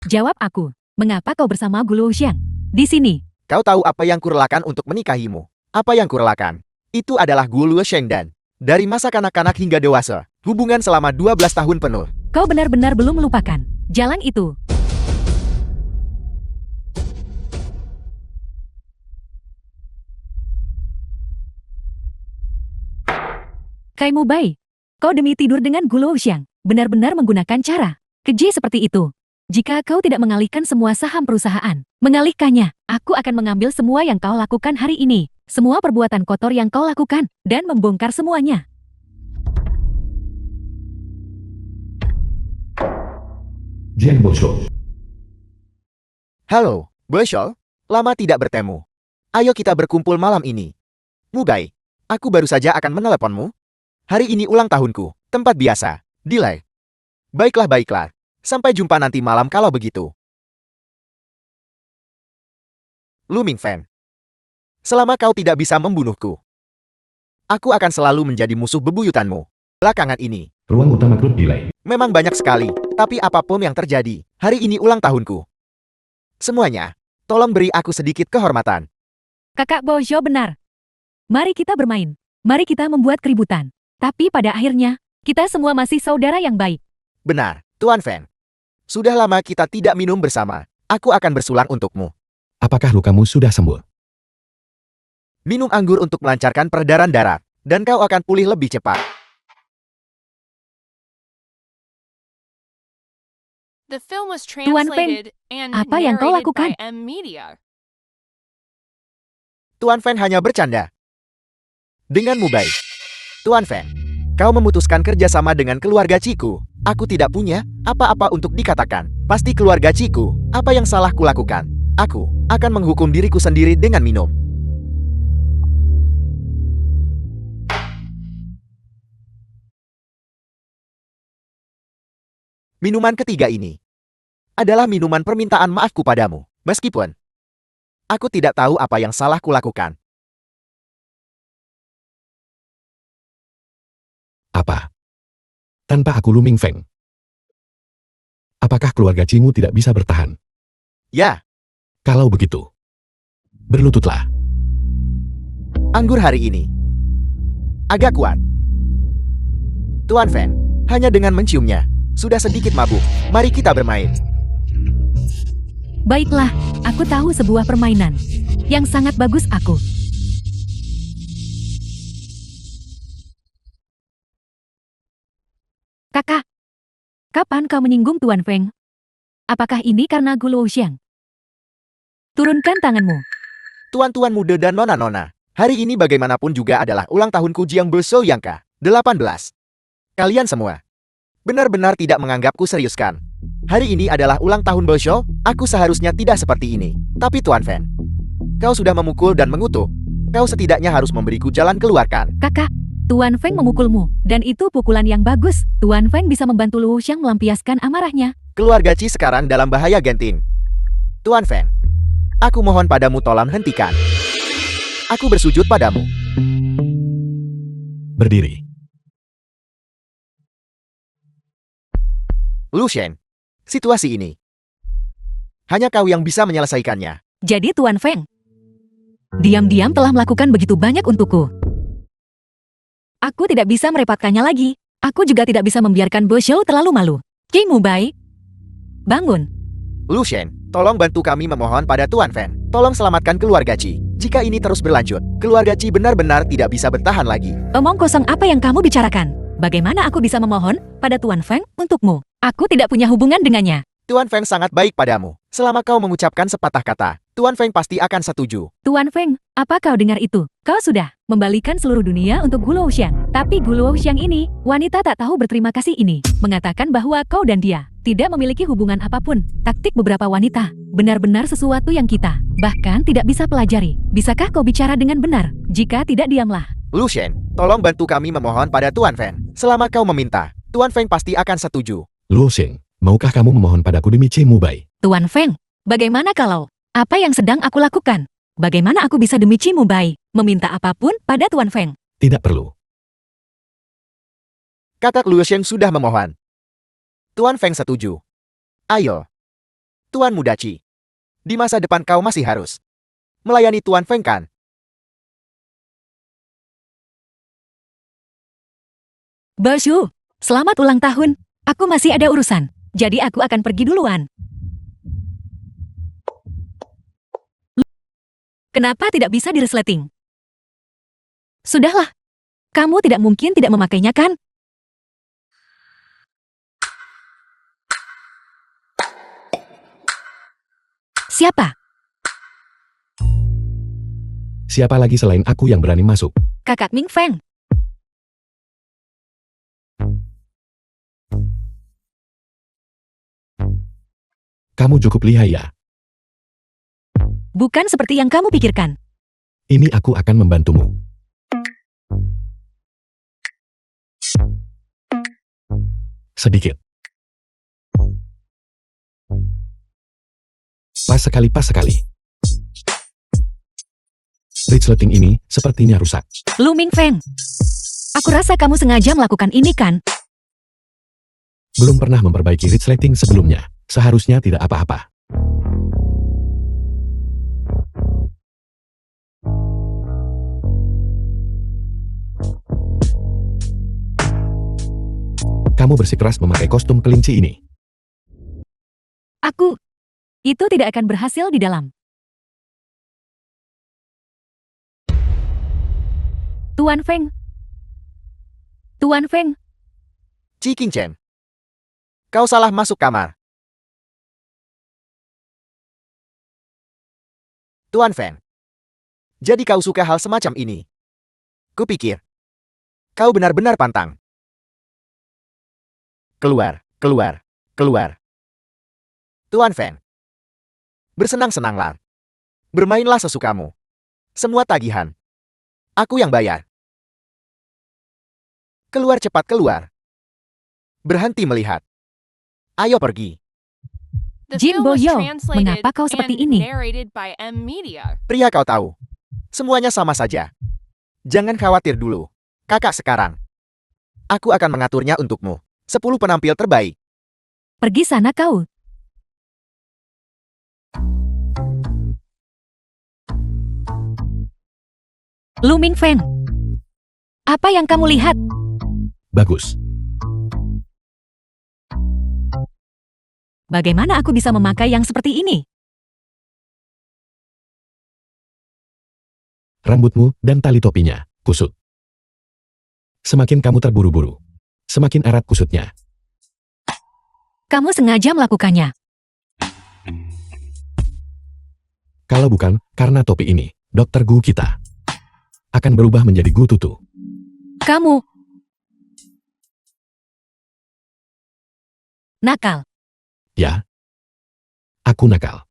Jawab aku. Mengapa kau bersama Gu Luoxiang? Di sini. Kau tahu apa yang kurelakan untuk menikahimu? Apa yang kurelakan? Itu adalah Gu Luoxiang dan dari masa kanak-kanak hingga dewasa, hubungan selama 12 tahun penuh. Kau benar-benar belum melupakan jalan itu. Kai Mubai, kau demi tidur dengan Gu Luoxiang, benar-benar menggunakan cara keji seperti itu. Jika kau tidak mengalihkan semua saham perusahaan, mengalihkannya, aku akan mengambil semua yang kau lakukan hari ini, semua perbuatan kotor yang kau lakukan, dan membongkar semuanya. Jiang Bosho. Halo, Bosho. Lama tidak bertemu. Ayo kita berkumpul malam ini. Mubai, aku baru saja akan meneleponmu. Hari ini ulang tahunku, tempat biasa, delay. Baiklah. Sampai jumpa nanti malam kalau begitu. Lu Mingfen. Selama kau tidak bisa membunuhku, aku akan selalu menjadi musuh bebuyutanmu. Belakangan ini, Ruang utama klub delay. memang banyak sekali, tapi apapun yang terjadi, hari ini ulang tahunku. Semuanya, tolong beri aku sedikit kehormatan. Kakak Bojo benar. Mari kita bermain. Mari kita membuat keributan. Tapi pada akhirnya, kita semua masih saudara yang baik. Benar, Tuan Fan. Sudah lama kita tidak minum bersama. Aku akan bersulang untukmu. Apakah lukamu sudah sembuh? Minum anggur untuk melancarkan peredaran darah, dan kau akan pulih lebih cepat. The film was Tuan Feng, translated and apa yang kau narrated lakukan? by M Media. Tuan Fan hanya bercanda. Dengan Mubai. Tuan Fan, kau memutuskan kerjasama dengan keluarga Ciku. Aku tidak punya apa-apa untuk dikatakan. Pasti keluarga Ciku, apa yang salah kulakukan? Aku akan menghukum diriku sendiri dengan minum. Minuman ketiga ini adalah minuman permintaan maafku padamu. Meskipun aku tidak tahu apa yang salah kulakukan. Apa? Tanpa aku Lu Mingfeng. Apakah keluarga Cimu tidak bisa bertahan? Ya, Kalau begitu, berlututlah. anggur hari ini agak kuat. Tuan Fan, hanya dengan menciumnya, sudah sedikit mabuk. Mari kita bermain. Baiklah, aku tahu sebuah permainan yang sangat bagus aku. Kakak, kapan kau menyinggung Tuan Feng? Apakah ini karena Gu Luoxiang? Turunkan tanganmu. Tuan-tuan muda dan nona-nona, hari ini bagaimanapun juga adalah ulang tahunku Jiang Beso yang ke-18. Kalian semua benar-benar tidak menganggapku serius kan? Hari ini adalah ulang tahun Beso, aku seharusnya tidak seperti ini. Tapi Tuan Fan, kau sudah memukul dan mengutuk. Kau setidaknya harus memberiku jalan keluar kan? Kakak, Tuan Feng memukulmu, dan itu pukulan yang bagus. Tuan Feng bisa membantu Luoxiang melampiaskan amarahnya. Keluarga Ci sekarang dalam bahaya genting. Tuan Fan, aku mohon padamu tolong hentikan. Aku bersujud padamu. Berdiri. Lu Shen, situasi ini hanya kau yang bisa menyelesaikannya. Jadi Tuan Feng, diam-diam telah melakukan begitu banyak untukku. Aku tidak bisa merepotkannya lagi. Aku juga tidak bisa membiarkan Bosho terlalu malu. King Mubai, bangun. Lu Shen, tolong bantu kami memohon pada Tuan Fan. Tolong selamatkan keluarga Ci. Jika ini terus berlanjut, keluarga Ci benar-benar tidak bisa bertahan lagi. Omong kosong apa yang kamu bicarakan? Bagaimana aku bisa memohon pada Tuan Feng untukmu? Aku tidak punya hubungan dengannya. Tuan Feng sangat baik padamu. Selama kau mengucapkan sepatah kata, Tuan Feng pasti akan setuju. Tuan Feng, apa kau dengar itu? Kau sudah membalikan seluruh dunia untuk Gu Luoxiang. Tapi Gu Luoxiang ini, wanita tak tahu berterima kasih ini, mengatakan bahwa kau dan dia tidak memiliki hubungan apapun. Taktik beberapa wanita, benar-benar sesuatu yang kita bahkan tidak bisa pelajari. Bisakah kau bicara dengan benar? Jika tidak, diamlah. Lu Shen, tolong bantu kami memohon pada Tuan Feng. Selama kau meminta, Tuan Feng pasti akan setuju. Luoxiang, maukah kamu memohon padaku demi Ci Mubai? Tuan Feng, bagaimana kalau apa yang sedang aku lakukan? Bagaimana aku bisa demi Ci Mubai meminta apapun pada Tuan Feng? Tidak perlu. Kakak Lu Shen sudah memohon. Tuan Feng setuju. Ayo, Tuan Muda Ci, Di masa depan kau masih harus melayani Tuan Feng kan? Boshu, selamat ulang tahun. Aku masih ada urusan, jadi aku akan pergi duluan. Kenapa tidak bisa diresleting? Sudahlah, kamu tidak mungkin tidak memakainya kan? Siapa? Siapa lagi selain aku yang berani masuk? Kakak Ming Feng. Kamu cukup lihai ya. Bukan seperti yang kamu pikirkan. Ini aku akan membantumu. Sedikit. Pas sekali. Resleting ini sepertinya rusak. Lu Ming Feng. Aku rasa kamu sengaja melakukan ini kan? Belum pernah memperbaiki resleting sebelumnya. Seharusnya tidak apa-apa. Kamu bersikeras memakai kostum kelinci ini. Itu tidak akan berhasil di dalam. Tuan Feng. Tuan Feng, Qi Qingchen. Kau salah masuk kamar. Tuan Feng. Jadi kau suka hal semacam ini? Kupikir kau benar-benar pantang. Keluar. Tuan Feng. Bersenang-senanglah. Bermainlah sesukamu. Semua tagihan aku yang bayar. Keluar cepat, keluar. Berhenti melihat. Ayo pergi. The Jin film was Boyo, translated mengapa kau seperti and ini? narrated by M Media. Pria, kau tahu. Semuanya sama saja. Jangan khawatir dulu. Kakak sekarang. Aku akan mengaturnya untukmu. 10 penampil terbaik. Pergi sana kau. Lu Ming Feng. Apa yang kamu lihat? Bagus. Bagaimana aku bisa memakai yang seperti ini? Rambutmu dan tali topinya kusut. Semakin kamu terburu-buru, semakin erat kusutnya. Kamu sengaja melakukannya. Kalau bukan karena topi ini, Dokter Gu kita akan berubah menjadi Gu Tutu. Kamu nakal. Ya, aku nakal.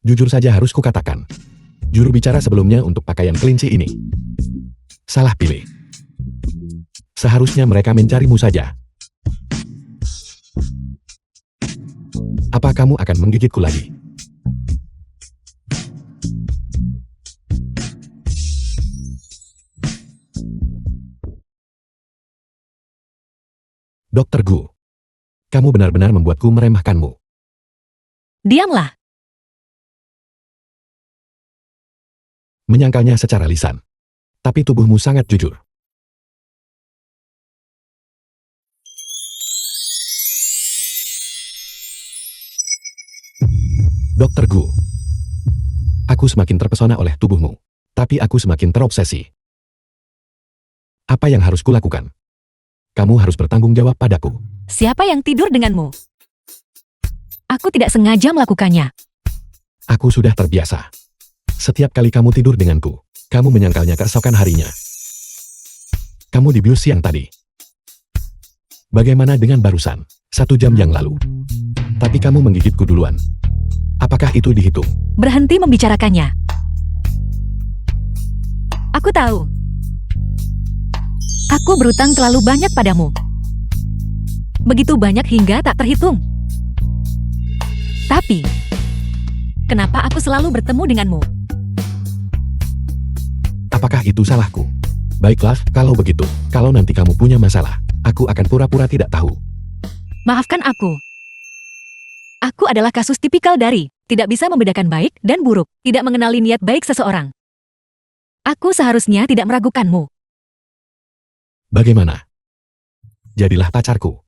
Jujur saja harus kukatakan, juru bicara sebelumnya untuk pakaian kelinci ini salah pilih. Seharusnya mereka mencarimu saja. Apa kamu akan menggigitku lagi? Dokter Gu, kamu benar-benar membuatku meremehkanmu. Diamlah. Menyangkalnya secara lisan. Tapi tubuhmu sangat jujur. Dokter Gu, aku semakin terpesona oleh tubuhmu. Tapi aku semakin terobsesi. Apa yang harus kulakukan? Kamu harus bertanggung jawab padaku. Siapa yang tidur denganmu? Aku tidak sengaja melakukannya. Aku sudah terbiasa. Setiap kali kamu tidur denganku, kamu menyangkalnya keesokan harinya. Kamu dibius siang tadi. Bagaimana dengan barusan, 1 jam yang lalu? Tapi kamu menggigitku duluan. Apakah itu dihitung? Berhenti membicarakannya. Aku tahu. Aku berutang terlalu banyak padamu. Begitu banyak hingga tak terhitung. Tapi, kenapa aku selalu bertemu denganmu? Apakah itu salahku? Baiklah, kalau begitu, kalau nanti kamu punya masalah, aku akan pura-pura tidak tahu. Maafkan aku. Aku adalah kasus tipikal dari tidak bisa membedakan baik dan buruk, tidak mengenali niat baik seseorang. Aku seharusnya tidak meragukanmu. Bagaimana? Jadilah pacarku.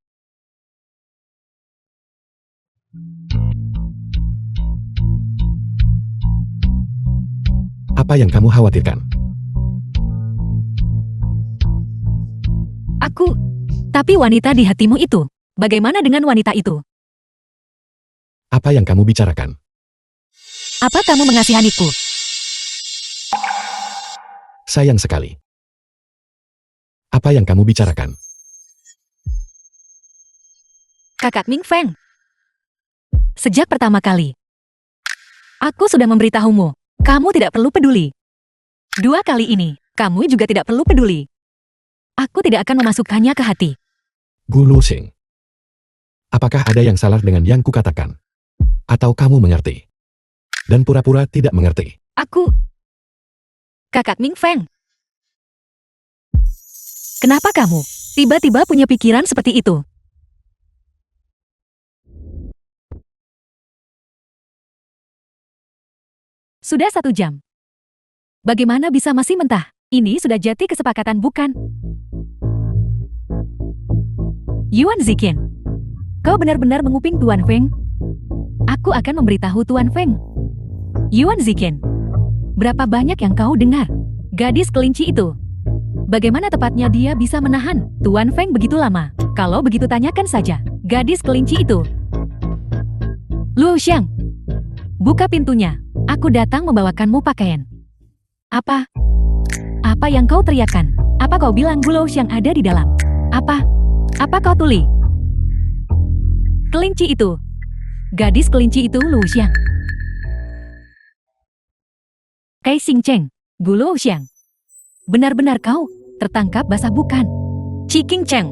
Apa yang kamu khawatirkan? Tapi wanita di hatimu itu, bagaimana dengan wanita itu? Apa yang kamu bicarakan? Apa kamu mengasihaniku? Sayang sekali. Apa yang kamu bicarakan? Kakak Ming Feng. Sejak pertama kali, aku sudah memberitahumu, kamu tidak perlu peduli. 2 kali ini, kamu juga tidak perlu peduli. Aku tidak akan memasukkannya ke hati. Gu Luxing. Apakah ada yang salah dengan yang kukatakan? Atau kamu mengerti? Dan pura-pura tidak mengerti. Kakak Ming Feng. Kenapa kamu tiba-tiba punya pikiran seperti itu? Sudah 1 jam. Bagaimana bisa masih mentah? Ini sudah jadi kesepakatan, bukan? Yuan Ziqian, kau benar-benar menguping Tuan Feng? Aku akan memberitahu Tuan Feng. Yuan Ziqian, berapa banyak yang kau dengar? Gadis kelinci itu. Bagaimana tepatnya dia bisa menahan Tuan Feng begitu lama? Kalau begitu tanyakan saja. Gadis kelinci itu. Luo Xiang, buka pintunya. Aku datang membawakanmu pakaian. Apa yang kau teriakkan? Apa kau bilang Gu Luoxiang ada di dalam? Apa kau tuli? Kelinci itu. Gadis kelinci itu Luoxiang. Kai Xingcheng, Gu Luoxiang. Benar-benar kau tertangkap basah, bukan? Qi Qingcheng,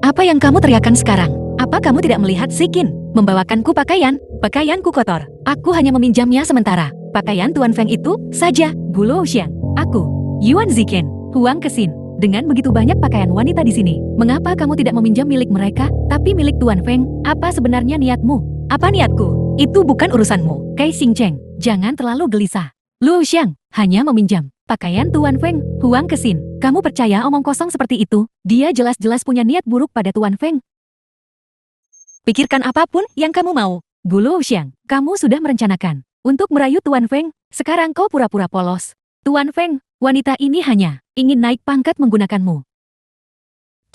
apa yang kamu teriakkan sekarang? Apa kamu tidak melihat Ziqian membawakanku pakaian? Pakaianku kotor. Aku hanya meminjamnya sementara. Pakaian Tuan Feng itu saja. Gu Luoxiang, aku, Yuan Ziqian, Huang Kesin. Dengan begitu banyak pakaian wanita di sini, mengapa kamu tidak meminjam milik mereka, tapi milik Tuan Feng? Apa sebenarnya niatmu? Apa niatku? Itu bukan urusanmu. Kai Xingcheng, jangan terlalu gelisah. Luo Xiang hanya meminjam pakaian Tuan Feng. Huang Kesin, kamu percaya omong kosong seperti itu? Dia jelas-jelas punya niat buruk pada Tuan Feng. Pikirkan apapun yang kamu mau. Gu Luoxiang, kamu sudah merencanakan untuk merayu Tuan Feng. Sekarang kau pura-pura polos. Tuan Feng, wanita ini hanya ingin naik pangkat menggunakanmu.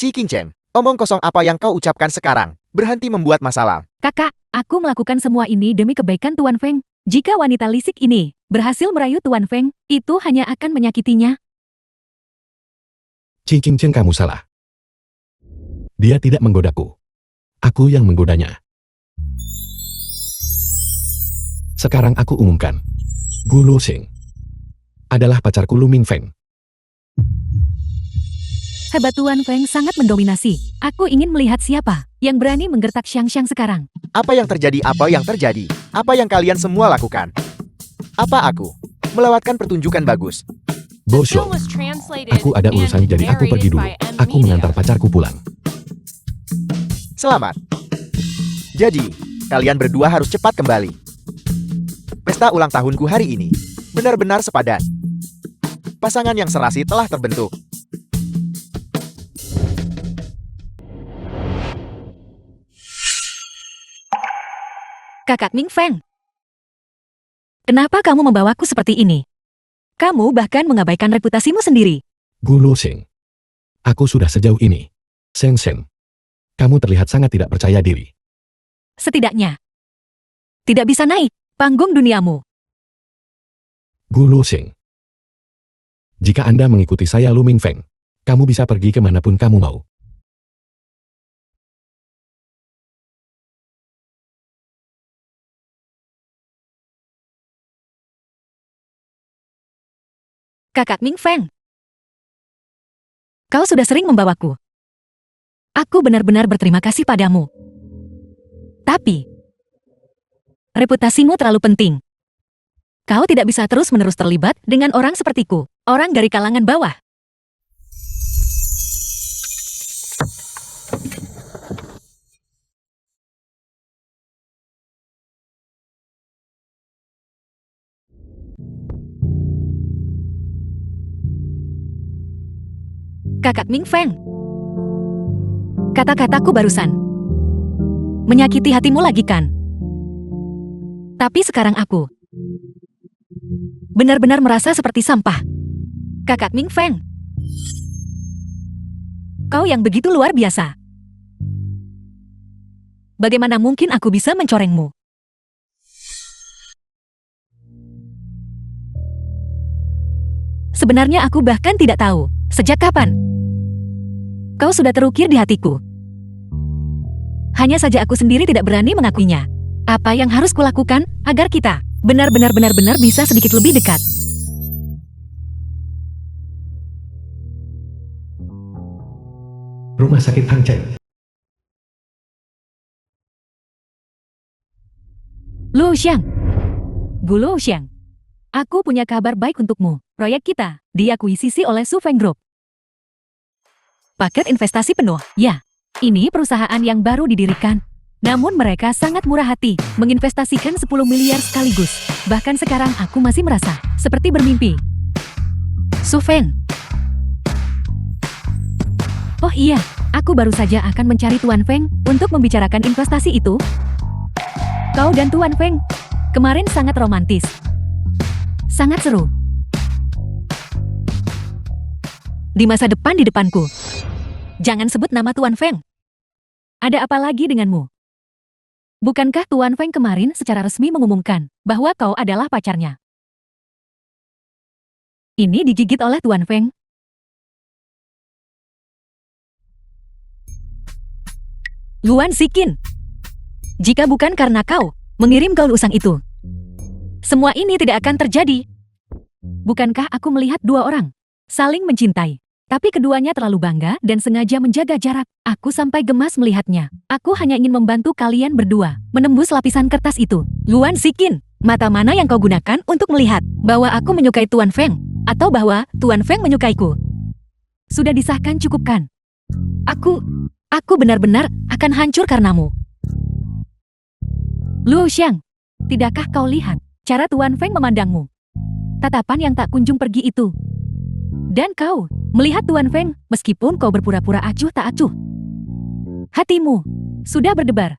Qi Qingcheng, omong kosong apa yang kau ucapkan sekarang? Berhenti membuat masalah. Kakak, aku melakukan semua ini demi kebaikan Tuan Feng. Jika wanita lisik ini berhasil merayu Tuan Feng, itu hanya akan menyakitinya. Qi Qingcheng, kamu salah. Dia tidak menggodaku. Aku yang menggodanya. Sekarang aku umumkan. Gu Luoxing adalah pacarku Lu Mingfeng. Hebat, Tuan Feng sangat mendominasi. Aku ingin melihat siapa yang berani menggertak Xiang sekarang. Apa yang terjadi? Apa yang terjadi? Apa yang kalian semua lakukan? Apa aku melewatkan pertunjukan bagus? Bosho, Film was translated aku ada and urusan jadi aku pergi narrated dulu. by M Aku Media. mengantar pacarku pulang. Selamat. Jadi, kalian berdua harus cepat kembali. Pesta ulang tahunku hari ini benar-benar sepadan. Pasangan yang serasi telah terbentuk. Kakak Ming Feng, kenapa kamu membawaku seperti ini? Kamu bahkan mengabaikan reputasimu sendiri. Gu Luoxing, aku sudah sejauh ini. Shen Shen, kamu terlihat sangat tidak percaya diri. Setidaknya, tidak bisa naik panggung duniamu. Gu Luoxing, jika Anda mengikuti saya Lu Mingfeng, kamu bisa pergi kemanapun kamu mau. Kakak Ming Feng, kau sudah sering membawaku. Aku benar-benar berterima kasih padamu. Tapi, reputasimu terlalu penting. Kau tidak bisa terus-menerus terlibat dengan orang sepertiku, orang dari kalangan bawah. Kakak Ming Feng. Kata-kataku barusan menyakiti hatimu lagi kan? Tapi sekarang aku benar-benar merasa seperti sampah. Kakak Ming Feng. Kau yang begitu luar biasa. Bagaimana mungkin aku bisa mencorengmu? Sebenarnya aku bahkan tidak tahu, sejak kapan kau sudah terukir di hatiku. Hanya saja aku sendiri tidak berani mengakuinya. Apa yang harus kulakukan agar kita benar-benar bisa sedikit lebih dekat? Rumah sakit Hang Cheng. Luo Xiang. Bu Luo Xiang. Aku punya kabar baik untukmu. Proyek kita diakuisisi oleh Su Feng Group. Paket investasi penuh. Ya, ini perusahaan yang baru didirikan. Namun mereka sangat murah hati, menginvestasikan 10 miliar sekaligus. Bahkan sekarang aku masih merasa seperti bermimpi. Su Feng. Oh iya, aku baru saja akan mencari Tuan Feng untuk membicarakan investasi itu. Kau dan Tuan Feng kemarin sangat romantis. Sangat seru. Di masa depan di depanku. Jangan sebut nama Tuan Feng. Ada apa lagi denganmu? Bukankah Tuan Feng kemarin secara resmi mengumumkan bahwa kau adalah pacarnya? Ini digigit oleh Tuan Feng. Luan Sikin. Jika bukan karena kau mengirim gaul usang itu, semua ini tidak akan terjadi. Bukankah aku melihat dua orang saling mencintai? Tapi keduanya terlalu bangga dan sengaja menjaga jarak. Aku sampai gemas melihatnya. Aku hanya ingin membantu kalian berdua menembus lapisan kertas itu. Luan Sikin, mata mana yang kau gunakan untuk melihat bahwa aku menyukai Tuan Feng? Atau bahwa Tuan Feng menyukaiku? Sudah disahkan, cukup kan? Aku benar-benar akan hancur karenamu. Luo Xiang, tidakkah kau lihat cara Tuan Feng memandangmu? Tatapan yang tak kunjung pergi itu. Dan kau melihat Tuan Feng meskipun kau berpura-pura acuh tak acuh. Hatimu sudah berdebar.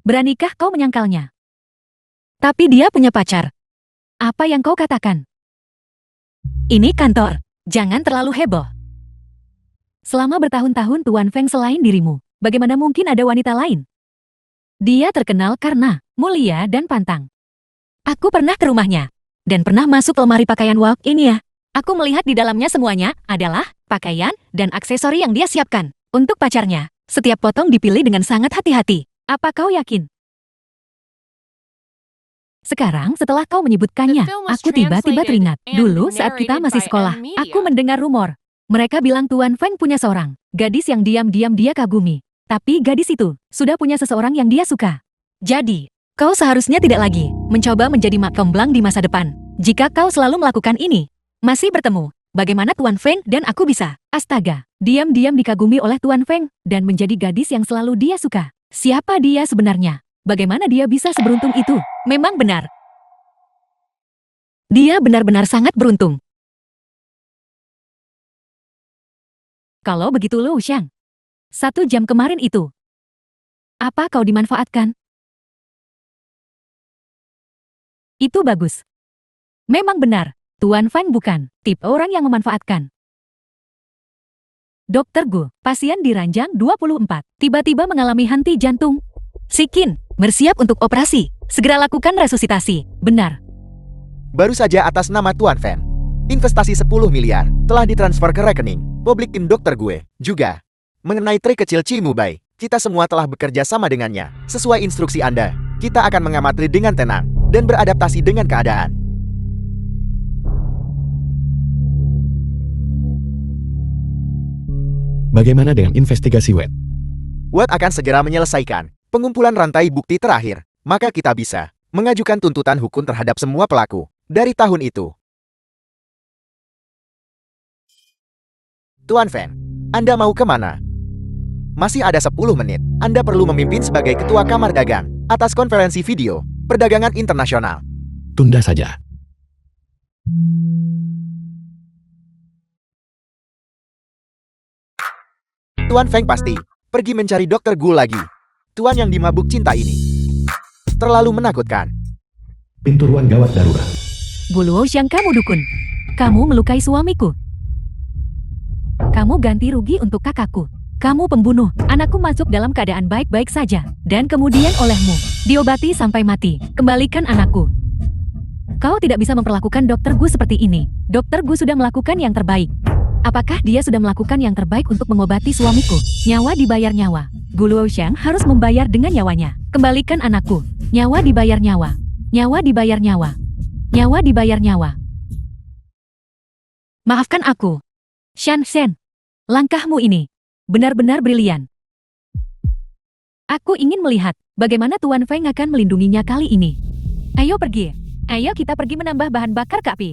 Beranikah kau menyangkalnya? Tapi dia punya pacar. Apa yang kau katakan? Ini kantor, jangan terlalu heboh. Selama bertahun-tahun Tuan Feng selain dirimu, bagaimana mungkin ada wanita lain? Dia terkenal karena mulia dan pantang. Aku pernah ke rumahnya dan pernah masuk lemari pakaian walk-in ya. Aku melihat di dalamnya semuanya adalah pakaian dan aksesori yang dia siapkan untuk pacarnya. Setiap potong dipilih dengan sangat hati-hati. Apa kau yakin? Sekarang setelah kau menyebutkannya, aku tiba-tiba teringat. Dulu saat kita masih sekolah, aku mendengar rumor. Mereka bilang Tuan Feng punya seorang gadis yang diam-diam dia kagumi. Tapi gadis itu sudah punya seseorang yang dia suka. Jadi, kau seharusnya tidak lagi mencoba menjadi mak kemblang di masa depan. Jika kau selalu melakukan ini, masih bertemu, bagaimana Tuan Feng dan aku bisa, astaga, diam-diam dikagumi oleh Tuan Feng dan menjadi gadis yang selalu dia suka. Siapa dia sebenarnya? Bagaimana dia bisa seberuntung itu? Memang benar. Dia benar-benar sangat beruntung. Kalau begitu Luo Xiang, 1 jam kemarin itu, apa kau dimanfaatkan? Itu bagus. Memang benar. Tuan Feng bukan tipe orang yang memanfaatkan. Dokter Gu, pasien di ranjang 24, tiba-tiba mengalami henti jantung. Sikin, bersiap untuk operasi. Segera lakukan resusitasi. Benar. Baru saja atas nama Tuan Feng, investasi 10 miliar telah ditransfer ke rekening publik tim dokter gue. Juga, mengenai trik kecil Cimubai, kita semua telah bekerja sama dengannya. Sesuai instruksi Anda, kita akan mengamati dengan tenang dan beradaptasi dengan keadaan. Bagaimana dengan investigasi web? Watt akan segera menyelesaikan pengumpulan rantai bukti terakhir, maka kita bisa mengajukan tuntutan hukum terhadap semua pelaku dari tahun itu. Tuan Feng, Anda mau kemana? Masih ada 10 menit. Anda perlu memimpin sebagai ketua kamar dagang atas konferensi video perdagangan internasional. Tunda saja. Tuan Feng pasti pergi mencari Dokter Gu lagi. Tuan yang dimabuk cinta ini terlalu menakutkan. Pintu ruang gawat darurat. Guluo Xiang, kamu dukun. Kamu melukai suamiku. Kamu ganti rugi untuk kakakku. Kamu pembunuh. Anakku masuk dalam keadaan baik-baik saja. Dan kemudian olehmu diobati sampai mati. Kembalikan anakku. Kau tidak bisa memperlakukan Dokter Gu seperti ini. Dokter Gu sudah melakukan yang terbaik. Apakah dia sudah melakukan yang terbaik untuk mengobati suamiku? Nyawa dibayar nyawa. Guluo Xiang harus membayar dengan nyawanya. Kembalikan anakku. Nyawa dibayar nyawa. Nyawa dibayar nyawa. Nyawa dibayar nyawa. Maafkan aku. Shan Shen. Langkahmu ini benar-benar brilian. Aku ingin melihat bagaimana Tuan Feng akan melindunginya kali ini. Ayo pergi. Ayo kita pergi menambah bahan bakar ke api.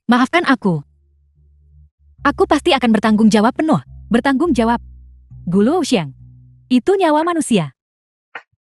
Maafkan aku. Aku pasti akan bertanggung jawab penuh. Bertanggung jawab. Guluo Xiang. Itu nyawa manusia.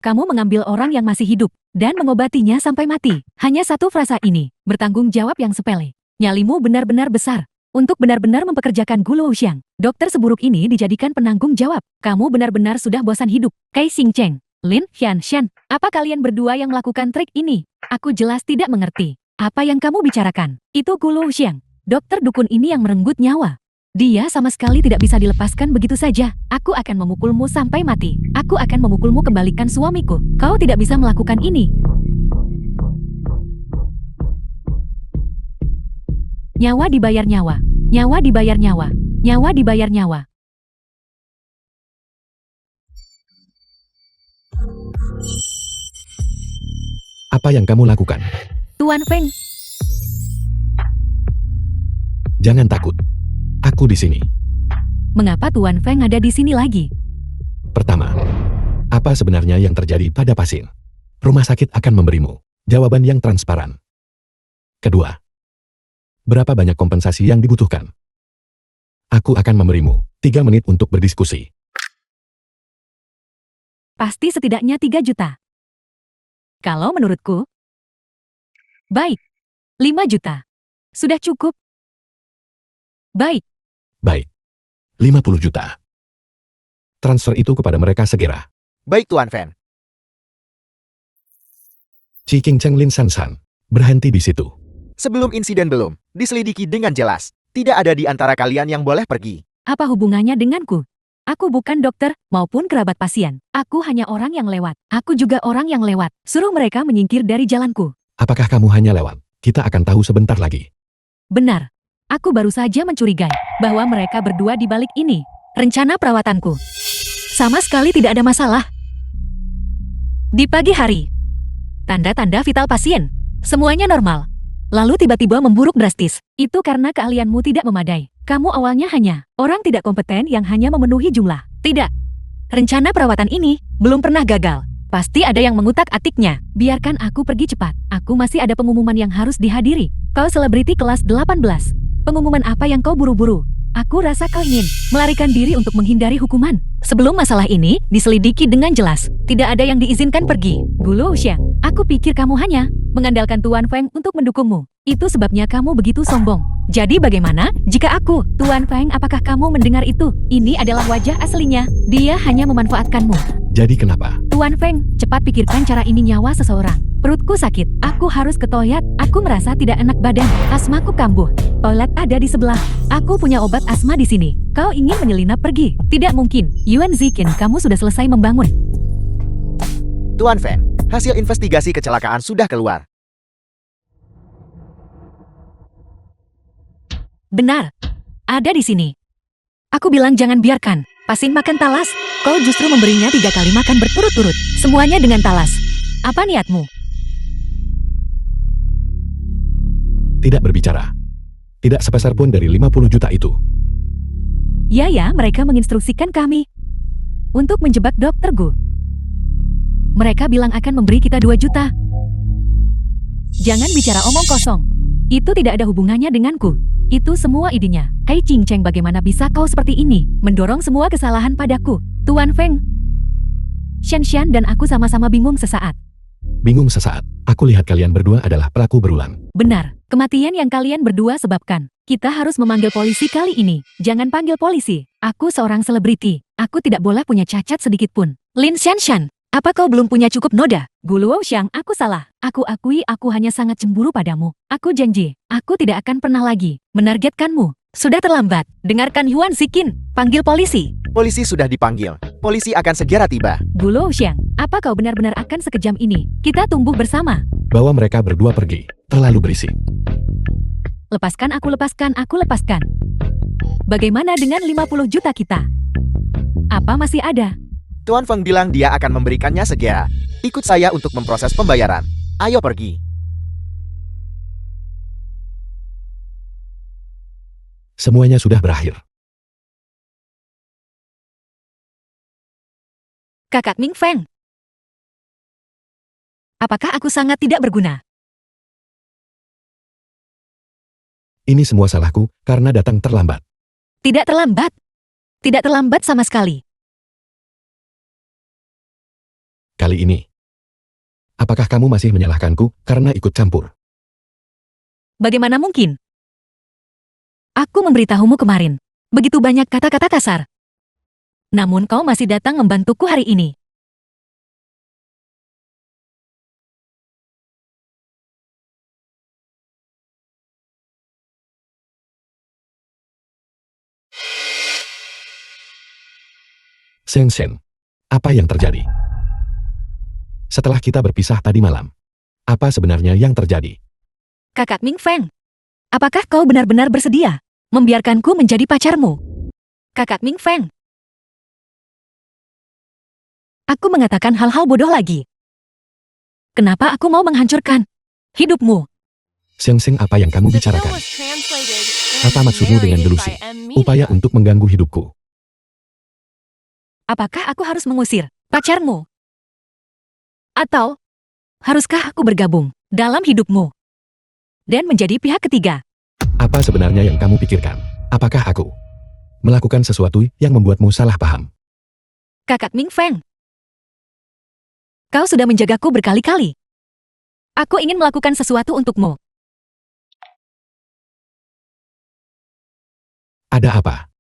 Kamu mengambil orang yang masih hidup dan mengobatinya sampai mati. Hanya satu frasa ini, bertanggung jawab yang sepele. Nyalimu benar-benar besar. Untuk benar-benar mempekerjakan Guluo Xiang, dokter seburuk ini dijadikan penanggung jawab. Kamu benar-benar sudah bosan hidup. Kai Xingcheng, Lin Xianshan, apa kalian berdua yang melakukan trik ini? Aku jelas tidak mengerti. Apa yang kamu bicarakan? Itu Guluo Xiang, dokter dukun ini yang merenggut nyawa. Dia sama sekali tidak bisa dilepaskan begitu saja. Aku akan memukulmu sampai mati. Aku akan memukulmu, kembalikan suamiku. Kau tidak bisa melakukan ini. Nyawa dibayar nyawa. Nyawa dibayar nyawa. Nyawa dibayar nyawa. Apa yang kamu lakukan? Tuan Feng, Jangan takut. Aku di sini. mengapa Tuan Feng ada di sini lagi? Pertama, apa sebenarnya yang terjadi pada pasien? Rumah sakit akan memberimu jawaban yang transparan. Kedua, berapa banyak kompensasi yang dibutuhkan? Aku akan memberimu 3 menit untuk berdiskusi. Pasti setidaknya 3 juta. Kalau menurutku, baik, 5 juta. Sudah cukup. Baik, Baik, 50 juta. Transfer itu kepada mereka segera. Baik Tuan Feng. Qi Qingcheng Lin Sansan, berhenti di situ. Sebelum insiden belum diselidiki dengan jelas, tidak ada di antara kalian yang boleh pergi. apa hubungannya denganku? Aku bukan dokter maupun kerabat pasien. Aku hanya orang yang lewat. Aku juga orang yang lewat. Suruh mereka menyingkir dari jalanku. Apakah kamu hanya lewat? Kita akan tahu sebentar lagi. Benar. Aku baru saja mencurigai bahwa mereka berdua di balik ini. Rencana perawatanku sama sekali tidak ada masalah. Di pagi hari, tanda-tanda vital pasien semuanya normal. Lalu tiba-tiba memburuk drastis. Itu karena keahlianmu tidak memadai. Kamu awalnya hanya orang tidak kompeten yang hanya memenuhi jumlah. Tidak. Rencana perawatan ini belum pernah gagal. Pasti ada yang mengutak-atiknya. Biarkan aku pergi cepat. Aku masih ada pengumuman yang harus dihadiri. Kau selebriti kelas 18. Pengumuman apa yang kau buru-buru? Aku rasa kau ingin melarikan diri untuk menghindari hukuman. Sebelum masalah ini diselidiki dengan jelas, tidak ada yang diizinkan pergi. Guluo Xiang, aku pikir kamu hanya mengandalkan Tuan Feng untuk mendukungmu. Itu sebabnya kamu begitu sombong. Jadi bagaimana jika aku, Tuan Feng, apakah kamu mendengar itu? Ini adalah wajah aslinya. Dia hanya memanfaatkanmu. Jadi kenapa? Tuan Feng, cepat pikirkan cara ini nyawa seseorang. Perutku sakit. Aku harus ke toilet. Aku merasa tidak enak badan. Asmaku kambuh. Toilet ada di sebelah. Aku punya obat asma di sini. Kau ingin menyelinap pergi? Tidak mungkin. Yuan Zikin, kamu sudah selesai membangun. Tuan Feng, hasil investigasi kecelakaan sudah keluar. Benar. Ada di sini. Aku bilang jangan biarkan pasien makan talas. Kau justru memberinya 3 kali makan berturut-turut. Semuanya dengan talas. Apa niatmu? Tidak berbicara. Tidak sepeser pun dari 50 juta itu. Ya, mereka menginstruksikan kami untuk menjebak Dokter Gu. Mereka bilang akan memberi kita 2 juta. Jangan bicara omong kosong. Itu tidak ada hubungannya denganku. Itu semua idenya. Kai Qingcheng, bagaimana bisa kau seperti ini? Mendorong semua kesalahan padaku. Tuan Feng. Shan dan aku sama-sama bingung sesaat. Bingung sesaat. Aku lihat kalian berdua adalah pelaku berulang. Benar, kematian yang kalian berdua sebabkan. Kita harus memanggil polisi kali ini. Jangan panggil polisi. Aku seorang selebriti. Aku tidak boleh punya cacat sedikit pun. Lin Xianshan, apa kau belum punya cukup noda? Guluo Xiang, aku salah. Aku akui aku hanya sangat cemburu padamu. Aku janji, aku tidak akan pernah lagi menargetkanmu. Sudah terlambat. Dengarkan Yuan Ziqin, panggil polisi. Polisi sudah dipanggil. Polisi akan segera tiba. Guluo Xiang, apa kau benar-benar akan sekejam ini? Kita tumbuh bersama. Bawa mereka berdua pergi. Terlalu berisik. Lepaskan aku, lepaskan aku, lepaskan. Bagaimana dengan 50 juta kita? Apa masih ada? Tuan Feng bilang dia akan memberikannya segera. Ikut saya untuk memproses pembayaran. Ayo pergi. Semuanya sudah berakhir. Kakak Ming Feng. Apakah aku sangat tidak berguna? Ini semua salahku karena datang terlambat. Tidak terlambat. Tidak terlambat sama sekali. Kali ini, apakah kamu masih menyalahkanku karena ikut campur? Bagaimana mungkin? Aku memberitahumu kemarin. Begitu banyak kata-kata kasar. Namun kau masih datang membantuku hari ini. Shen Shen, apa yang terjadi? Setelah kita berpisah tadi malam, apa sebenarnya yang terjadi? Kakak Ming Feng, apakah kau benar-benar bersedia membiarkanku menjadi pacarmu? Kakak Ming Feng, aku mengatakan hal-hal bodoh lagi. Kenapa aku mau menghancurkan hidupmu? Shen Shen, apa yang kamu The film bicarakan? was translated and Apa maksudmu dengan narrated delusi? by M Media. Upaya untuk mengganggu hidupku. Apakah aku harus mengusir pacarmu? Atau haruskah aku bergabung dalam hidupmu dan menjadi pihak ketiga? Apa sebenarnya yang kamu pikirkan? Apakah aku melakukan sesuatu yang membuatmu salah paham? Kakak Ming Feng, kau sudah menjagaku berkali-kali. Aku ingin melakukan sesuatu untukmu. Ada apa?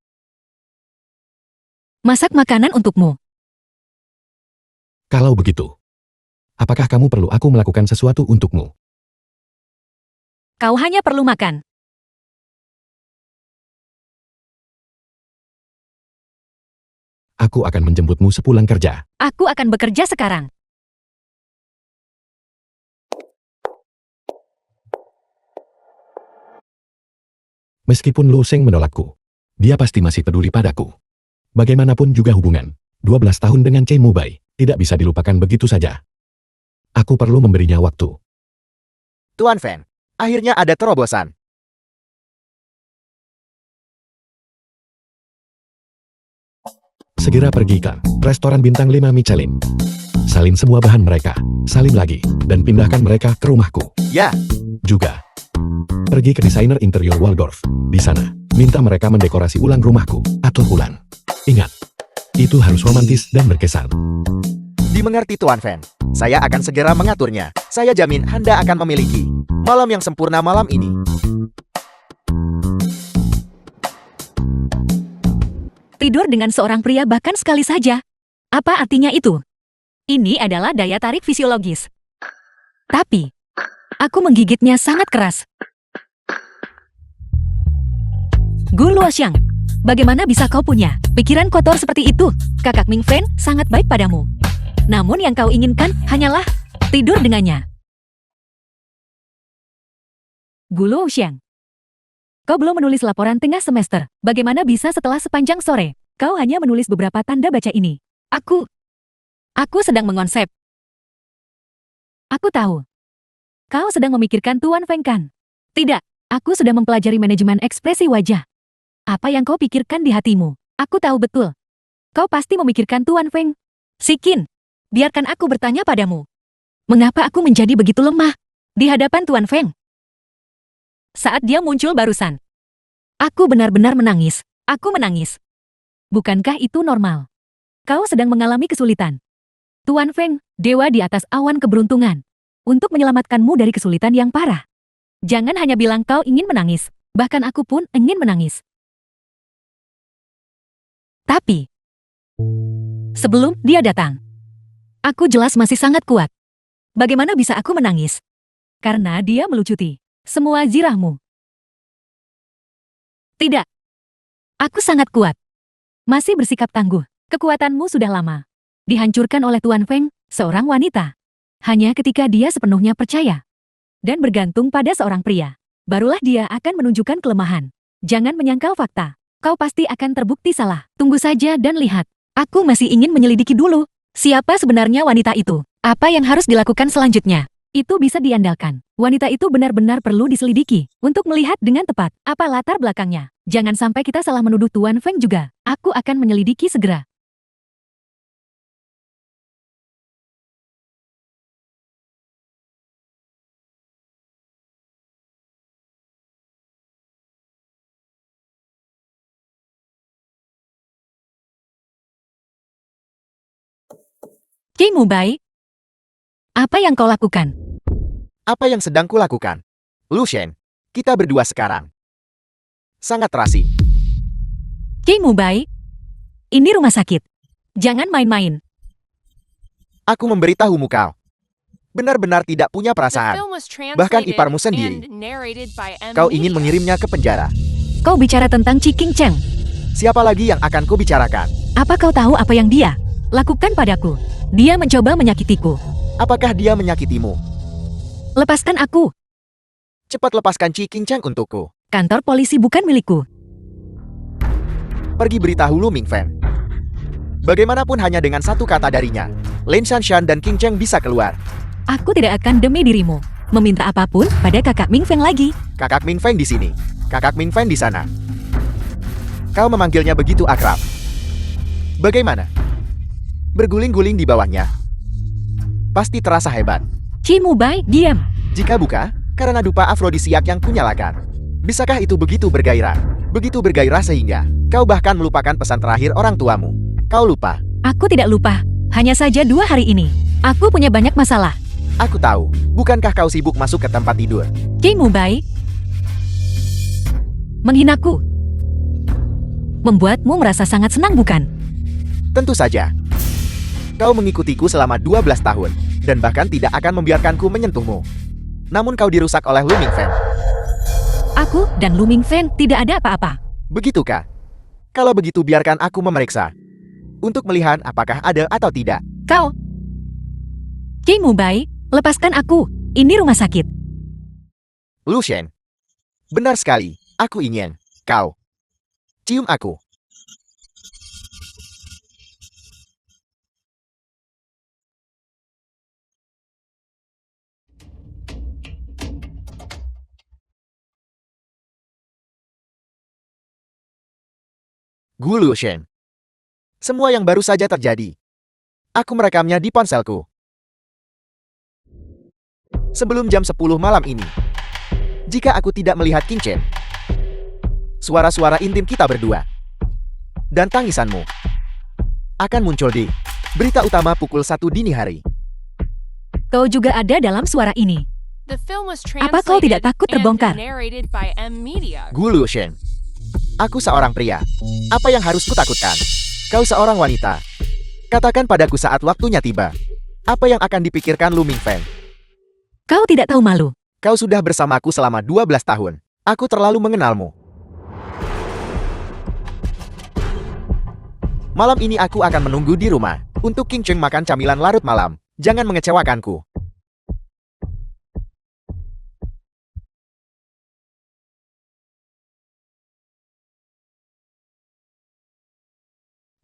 Masak makanan untukmu. Kalau begitu, apakah kamu perlu aku melakukan sesuatu untukmu? Kau hanya perlu makan. Aku akan menjemputmu sepulang kerja. Aku akan bekerja sekarang. Meskipun Lu Sheng menolakku, dia pasti masih peduli padaku. Bagaimanapun juga hubungan 12 tahun dengan Cheng Mubai tidak bisa dilupakan begitu saja. Aku perlu memberinya waktu. Tuan Feng, akhirnya ada terobosan. Segera pergi ke restoran bintang 5 Michelin. Salin semua bahan mereka, salin lagi, dan pindahkan mereka ke rumahku. Ya, Juga, pergi ke desainer interior Waldorf. Di sana, minta mereka mendekorasi ulang rumahku, atau ulang. Ingat, itu harus romantis dan berkesan. dimengerti Tuan Feng. Saya akan segera mengaturnya. Saya jamin Anda akan memiliki malam yang sempurna malam ini. Tidur dengan seorang pria bahkan sekali saja. Apa artinya itu? Ini adalah daya tarik fisiologis. Tapi, aku menggigitnya sangat keras. Gu Luoxiang, bagaimana bisa kau punya pikiran kotor seperti itu? Kakak Ming Fen sangat baik padamu. Namun yang kau inginkan hanyalah tidur dengannya. Gu Luoxiang, kau belum menulis laporan tengah semester. Bagaimana bisa setelah sepanjang sore, kau hanya menulis beberapa tanda baca ini? Aku sedang mengonsep. Aku tahu. Kau sedang memikirkan Tuan Feng kan? Tidak, aku sudah mempelajari manajemen ekspresi wajah. Apa yang kau pikirkan di hatimu? Aku tahu betul. Kau pasti memikirkan Tuan Feng. Sikin, biarkan aku bertanya padamu. Mengapa aku menjadi begitu lemah di hadapan Tuan Feng? Saat dia muncul barusan, aku benar-benar menangis. Aku menangis. Bukankah itu normal? Kau sedang mengalami kesulitan. Tuan Feng, dewa di atas awan keberuntungan. Untuk menyelamatkanmu dari kesulitan yang parah. Jangan hanya bilang kau ingin menangis. Bahkan aku pun ingin menangis. Tapi, Sebelum dia datang, aku jelas masih sangat kuat. Bagaimana bisa aku menangis? Karena dia melucuti semua zirahmu. Tidak. Aku sangat kuat. Masih bersikap tangguh. Kekuatanmu sudah lama dihancurkan oleh Tuan Feng, seorang wanita. Hanya ketika dia sepenuhnya percaya dan bergantung pada seorang pria, barulah dia akan menunjukkan kelemahan. Jangan menyangkal fakta. Kau pasti akan terbukti salah. Tunggu saja dan lihat. Aku masih ingin menyelidiki dulu. Siapa sebenarnya wanita itu? Apa yang harus dilakukan selanjutnya? Itu bisa diandalkan. Wanita itu benar-benar perlu diselidiki untuk melihat dengan tepat apa latar belakangnya. Jangan sampai kita salah menuduh Tuan Feng juga. Aku akan menyelidiki segera. Qi Mubai, apa yang kau lakukan? Apa yang sedang kulakukan? Lu Shen, kita berdua sekarang. Sangat terasi. Qi Mubai, ini rumah sakit. Jangan main-main. Aku memberitahumu kau. Benar-benar tidak punya The perasaan. film was Bahkan translated iparmu sendiri. and narrated by M. Kau ingin Media. mengirimnya ke penjara. Kau bicara tentang Qi Qingcheng. Siapa lagi yang akan kau bicarakan? Apa kau tahu apa yang dia lakukan padaku? Dia mencoba menyakitiku. Apakah dia menyakitimu? Lepaskan aku. Cepat lepaskan Qi Qingcheng untukku. Kantor polisi bukan milikku. Pergi beritahu Lu Mingfen. Bagaimanapun hanya dengan satu kata darinya, Lin Shanshan dan King Cheng bisa keluar. Aku tidak akan demi dirimu meminta apapun pada kakak Ming Feng lagi. Kakak Ming Feng di sini, kakak Ming Feng di sana. Kau memanggilnya begitu akrab. Bagaimana? Berguling-guling di bawahnya. Pasti terasa hebat. Qi Mubai, diam. Jika buka, karena dupa afrodisiak yang kunyalakan. Bisakah itu begitu bergairah? Begitu bergairah sehingga kau bahkan melupakan pesan terakhir orang tuamu. Kau lupa. Aku tidak lupa. Hanya saja 2 hari ini. Aku punya banyak masalah. Aku tahu. Bukankah kau sibuk masuk ke tempat tidur? Qi Mubai, menghinaku. Membuatmu merasa sangat senang, bukan? Tentu saja. Kau mengikutiku selama 12 tahun, dan bahkan tidak akan membiarkanku menyentuhmu. Namun kau dirusak oleh Lu Mingfen. Aku dan Lu Mingfen tidak ada apa-apa. Begitukah? Kalau begitu biarkan aku memeriksa. Untuk melihat apakah ada atau tidak. Kau, Qi Mubai, lepaskan aku. Ini rumah sakit. Lu Shen. Benar sekali, aku ingin. Kau. Cium aku. Gu Lu Shen. Semua yang baru saja terjadi. Aku merekamnya di ponselku. Sebelum jam 10 malam ini. Jika aku tidak melihat King Chen. Suara-suara intim kita berdua. Dan tangisanmu. Akan muncul di berita utama pukul 1 dini hari. Kau juga ada dalam suara ini. The film was Apa kau tidak translated takut terbongkar? and narrated by M. Media. Gu Lu Shen. Aku seorang pria. Apa yang harus kutakutkan? Kau seorang wanita. Katakan padaku saat waktunya tiba. Apa yang akan dipikirkan Lu Mingfen? Kau tidak tahu malu. Kau sudah bersamaku selama 12 tahun. Aku terlalu mengenalmu. Malam ini aku akan menunggu di rumah. Untuk King Cheng makan camilan larut malam. Jangan mengecewakanku.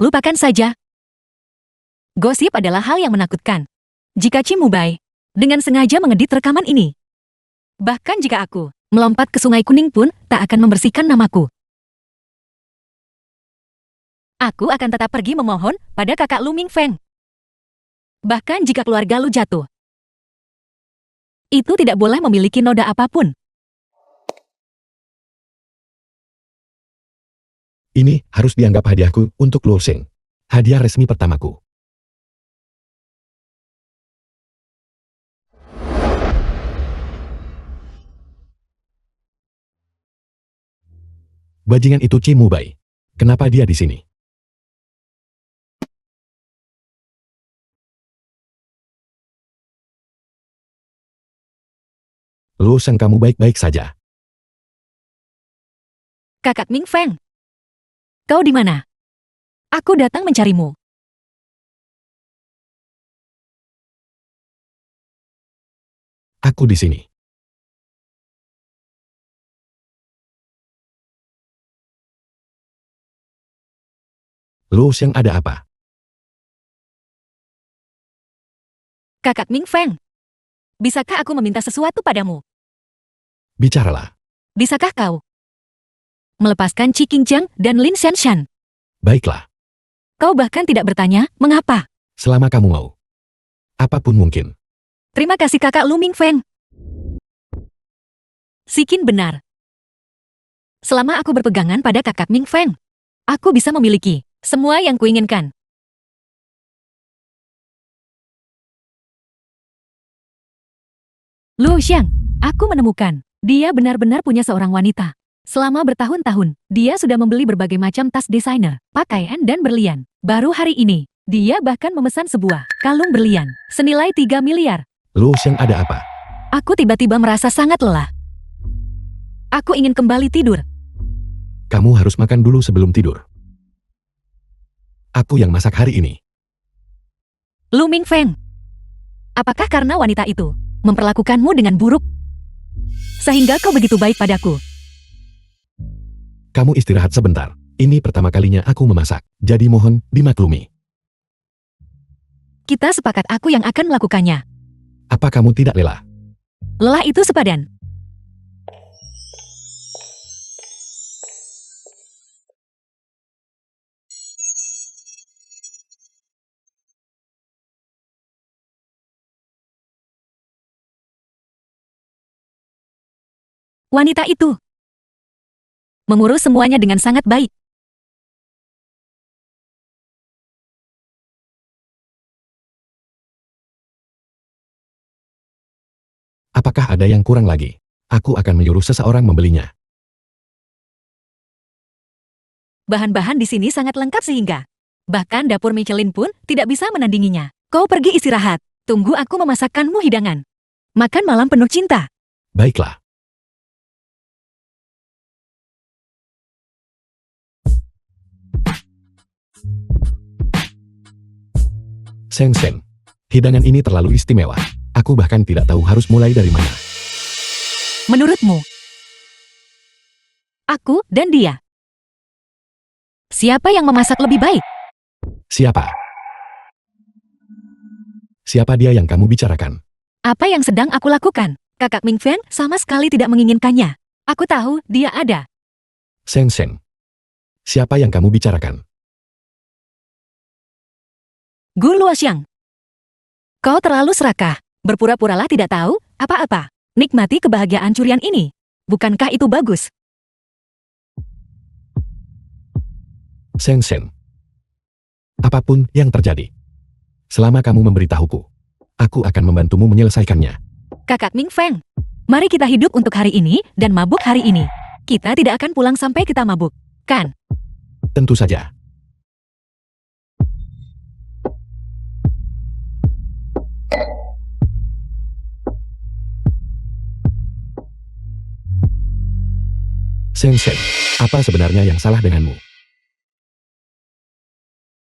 Lupakan saja. Gosip adalah hal yang menakutkan. Jika Qi Mubai dengan sengaja mengedit rekaman ini. Bahkan jika aku melompat ke Sungai Kuning pun tak akan membersihkan namaku. Aku akan tetap pergi memohon pada kakak Lu Mingfeng. Bahkan jika keluarga Lu jatuh. Itu tidak boleh memiliki noda apapun. Ini harus dianggap hadiahku untuk Lu Sheng. Hadiah resmi pertamaku. Bajingan itu Qi Mubai. Kenapa dia di sini? Lu Sang, kamu baik-baik saja. Kakak Ming Feng. Kau di mana? Aku datang mencarimu. Aku di sini. Lu Sang, ada apa? Kakak Ming Feng. Bisakah aku meminta sesuatu padamu? Bicaralah. Bisakah kau melepaskan Qi Qingjiang dan Lin Shanshan? Baiklah. Kau bahkan tidak bertanya, mengapa? Selama kamu mau. Apapun mungkin. Terima kasih kakak Lu Ming Feng. Sikin benar. Selama aku berpegangan pada kakak Ming Feng, aku bisa memiliki semua yang kuinginkan. Lu Xiang, aku menemukan. Dia benar-benar punya seorang wanita. Selama bertahun-tahun, dia sudah membeli berbagai macam tas desainer, pakaian dan berlian. Baru hari ini, dia bahkan memesan sebuah kalung berlian senilai 3 miliar. Lu Sang, ada apa? Aku tiba-tiba merasa sangat lelah. Aku ingin kembali tidur. Kamu harus makan dulu sebelum tidur. Aku yang masak hari ini. Lu Ming Feng, apakah karena wanita itu memperlakukanmu dengan buruk sehingga kau begitu baik padaku? Kamu istirahat sebentar. Ini pertama kalinya aku memasak, jadi mohon dimaklumi. Kita sepakat aku yang akan melakukannya. Apa kamu tidak lelah? Lelah itu sepadan. Wanita itu mengurus semuanya dengan sangat baik. Apakah ada yang kurang lagi? Aku akan menyuruh seseorang membelinya. Bahan-bahan di sini sangat lengkap sehingga bahkan dapur Michelin pun tidak bisa menandinginya. Kau pergi istirahat. Tunggu aku memasakkanmu hidangan. Makan malam penuh cinta. Baiklah. Seng, hidangan ini terlalu istimewa. Aku bahkan tidak tahu harus mulai dari mana. Menurutmu, aku dan dia, siapa yang memasak lebih baik? Siapa? Siapa dia yang kamu bicarakan? Apa yang sedang aku lakukan? Kakak Ming Feng sama sekali tidak menginginkannya. Aku tahu dia ada. Seng, siapa yang kamu bicarakan? Gu Luoxiang. Kau terlalu serakah. Berpura-puralah tidak tahu apa-apa. Nikmati kebahagiaan curian ini. Bukankah itu bagus? Seng, apapun yang terjadi, selama kamu memberitahuku, aku akan membantumu menyelesaikannya. Kakak Ming Feng, mari kita hidup untuk hari ini dan mabuk hari ini. Kita tidak akan pulang sampai kita mabuk, kan? Tentu saja. Seng, apa sebenarnya yang salah denganmu?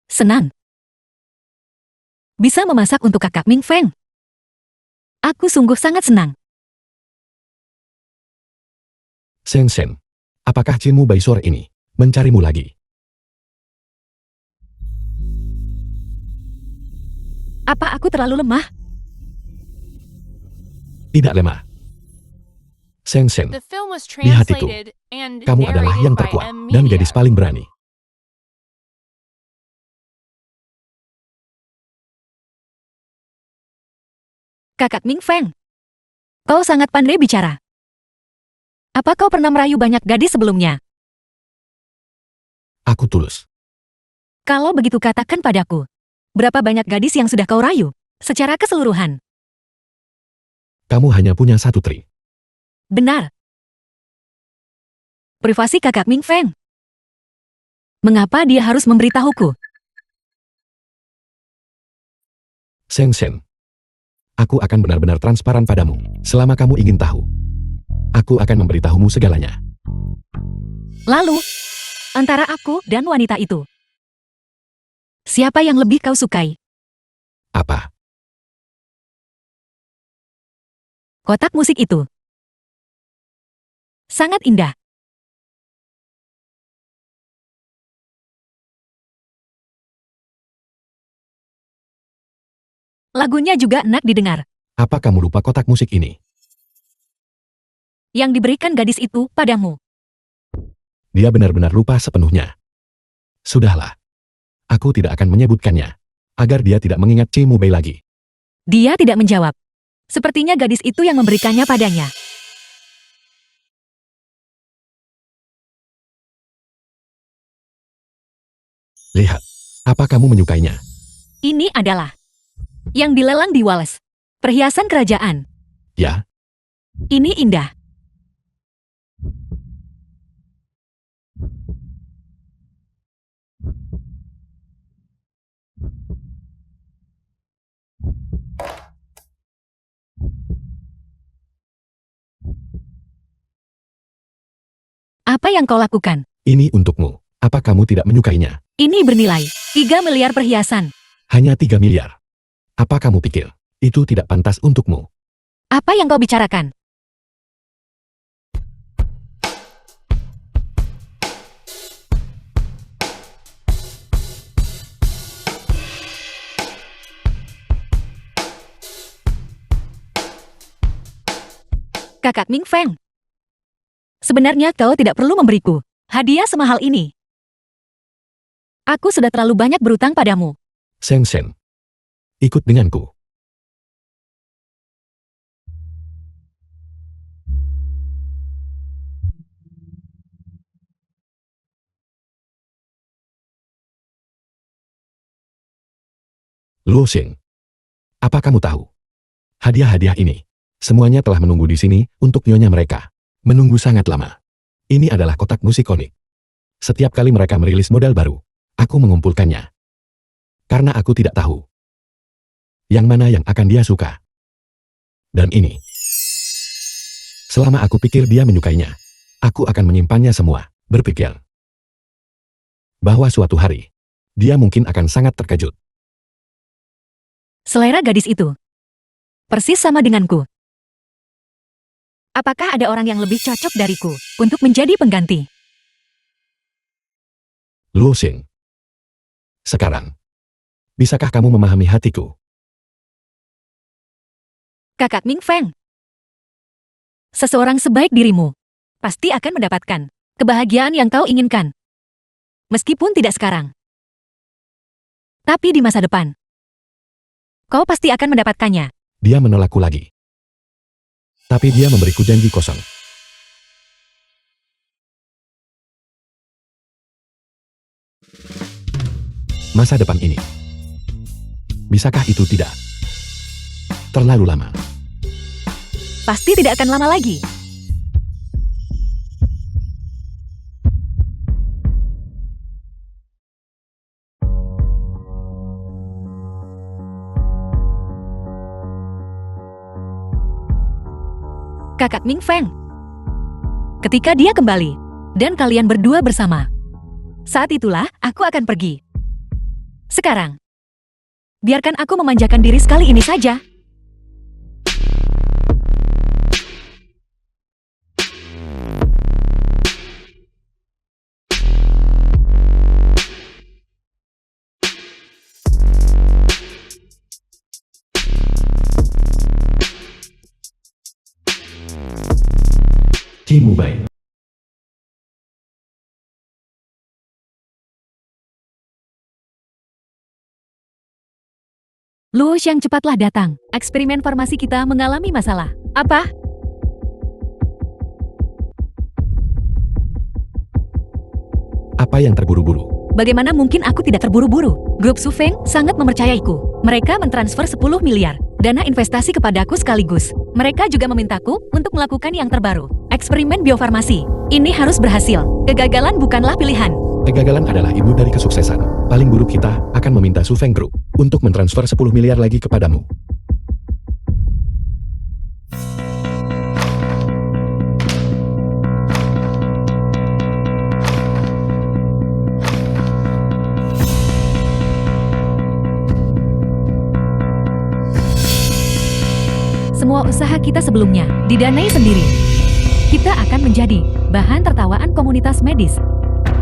Senang. Bisa memasak untuk kakak Ming Feng. Aku sungguh sangat senang. Seng, apakah Jinmu Bai sore ini mencarimu lagi? Apa aku terlalu lemah? Tidak lemah. Seng, The film was lihat itu. translated and Kamu adalah yang narrated by terkuat M dan Media. gadis paling berani. Kakak Ming Feng. Kau sangat pandai bicara. Apa kau pernah merayu banyak gadis sebelumnya? Aku tulus. Kalau begitu katakan padaku. Berapa banyak gadis yang sudah kau rayu? Secara keseluruhan. Kamu hanya punya satu tri. Benar. Privasi kakak Ming Feng. Mengapa dia harus memberitahuku? Seng, aku akan benar-benar transparan padamu selama kamu ingin tahu. Aku akan memberitahumu segalanya. Lalu, antara aku dan wanita itu, siapa yang lebih kau sukai? Apa? Kotak musik itu sangat indah. Lagunya juga enak didengar. Apa kamu lupa kotak musik ini? Yang diberikan gadis itu padamu. Dia benar-benar lupa sepenuhnya. Sudahlah. Aku tidak akan menyebutkannya, agar dia tidak mengingat Cimu Bei lagi. Dia tidak menjawab. Sepertinya gadis itu yang memberikannya padanya. Lihat, apa kamu menyukainya? Ini adalah yang dilelang di Wales. Perhiasan kerajaan. Ya, Ini indah. Apa yang kau lakukan? ini untukmu. Apa kamu tidak menyukainya? Ini bernilai 3 miliar perhiasan. Hanya 3 miliar. Apa kamu pikir? Itu tidak pantas untukmu. Apa yang kau bicarakan? Kakak Ming Feng. Sebenarnya kau tidak perlu memberiku hadiah semahal ini. Aku sudah terlalu banyak berutang padamu. Seng Seng. Ikut denganku. Luo Xing. Apa kamu tahu? Hadiah-hadiah ini, semuanya telah menunggu di sini untuk nyonya mereka. Menunggu sangat lama. Ini adalah kotak musik unik. Setiap kali mereka merilis model baru, aku mengumpulkannya. Karena aku tidak tahu yang mana yang akan dia suka. Dan ini, selama aku pikir dia menyukainya, aku akan menyimpannya semua, berpikir bahwa suatu hari, dia mungkin akan sangat terkejut. Selera gadis itu persis sama denganku. Apakah ada orang yang lebih cocok dariku untuk menjadi pengganti? Luo Xing. Sekarang, bisakah kamu memahami hatiku? Kakak Ming Feng. Seseorang sebaik dirimu pasti akan mendapatkan kebahagiaan yang kau inginkan. Meskipun tidak sekarang. Tapi di masa depan, kau pasti akan mendapatkannya. Dia menolakku lagi. Tapi dia memberiku janji kosong. Masa depan ini. Bisakah itu tidak? Terlalu lama. Pasti tidak akan lama lagi. Kakak Ming Feng. Ketika dia kembali, dan kalian berdua bersama, saat itulah aku akan pergi. Sekarang, biarkan aku memanjakan diri sekali ini saja. Cimu Bei. Luo Xiang, cepatlah datang. Eksperimen farmasi kita mengalami masalah. Apa? Apa yang terburu-buru? Bagaimana mungkin aku tidak terburu-buru? Grup Su Feng sangat mempercayaiku. Mereka mentransfer 10 miliar dana investasi kepadaku sekaligus. Mereka juga memintaku untuk melakukan yang terbaru. Eksperimen biofarmasi. Ini harus berhasil. Kegagalan bukanlah pilihan. Kegagalan adalah ibu dari kesuksesan. Paling buruk kita akan meminta Su Feng Group untuk mentransfer 10 miliar lagi kepadamu. usaha kita sebelumnya didanai sendiri. Kita akan menjadi bahan tertawaan komunitas medis.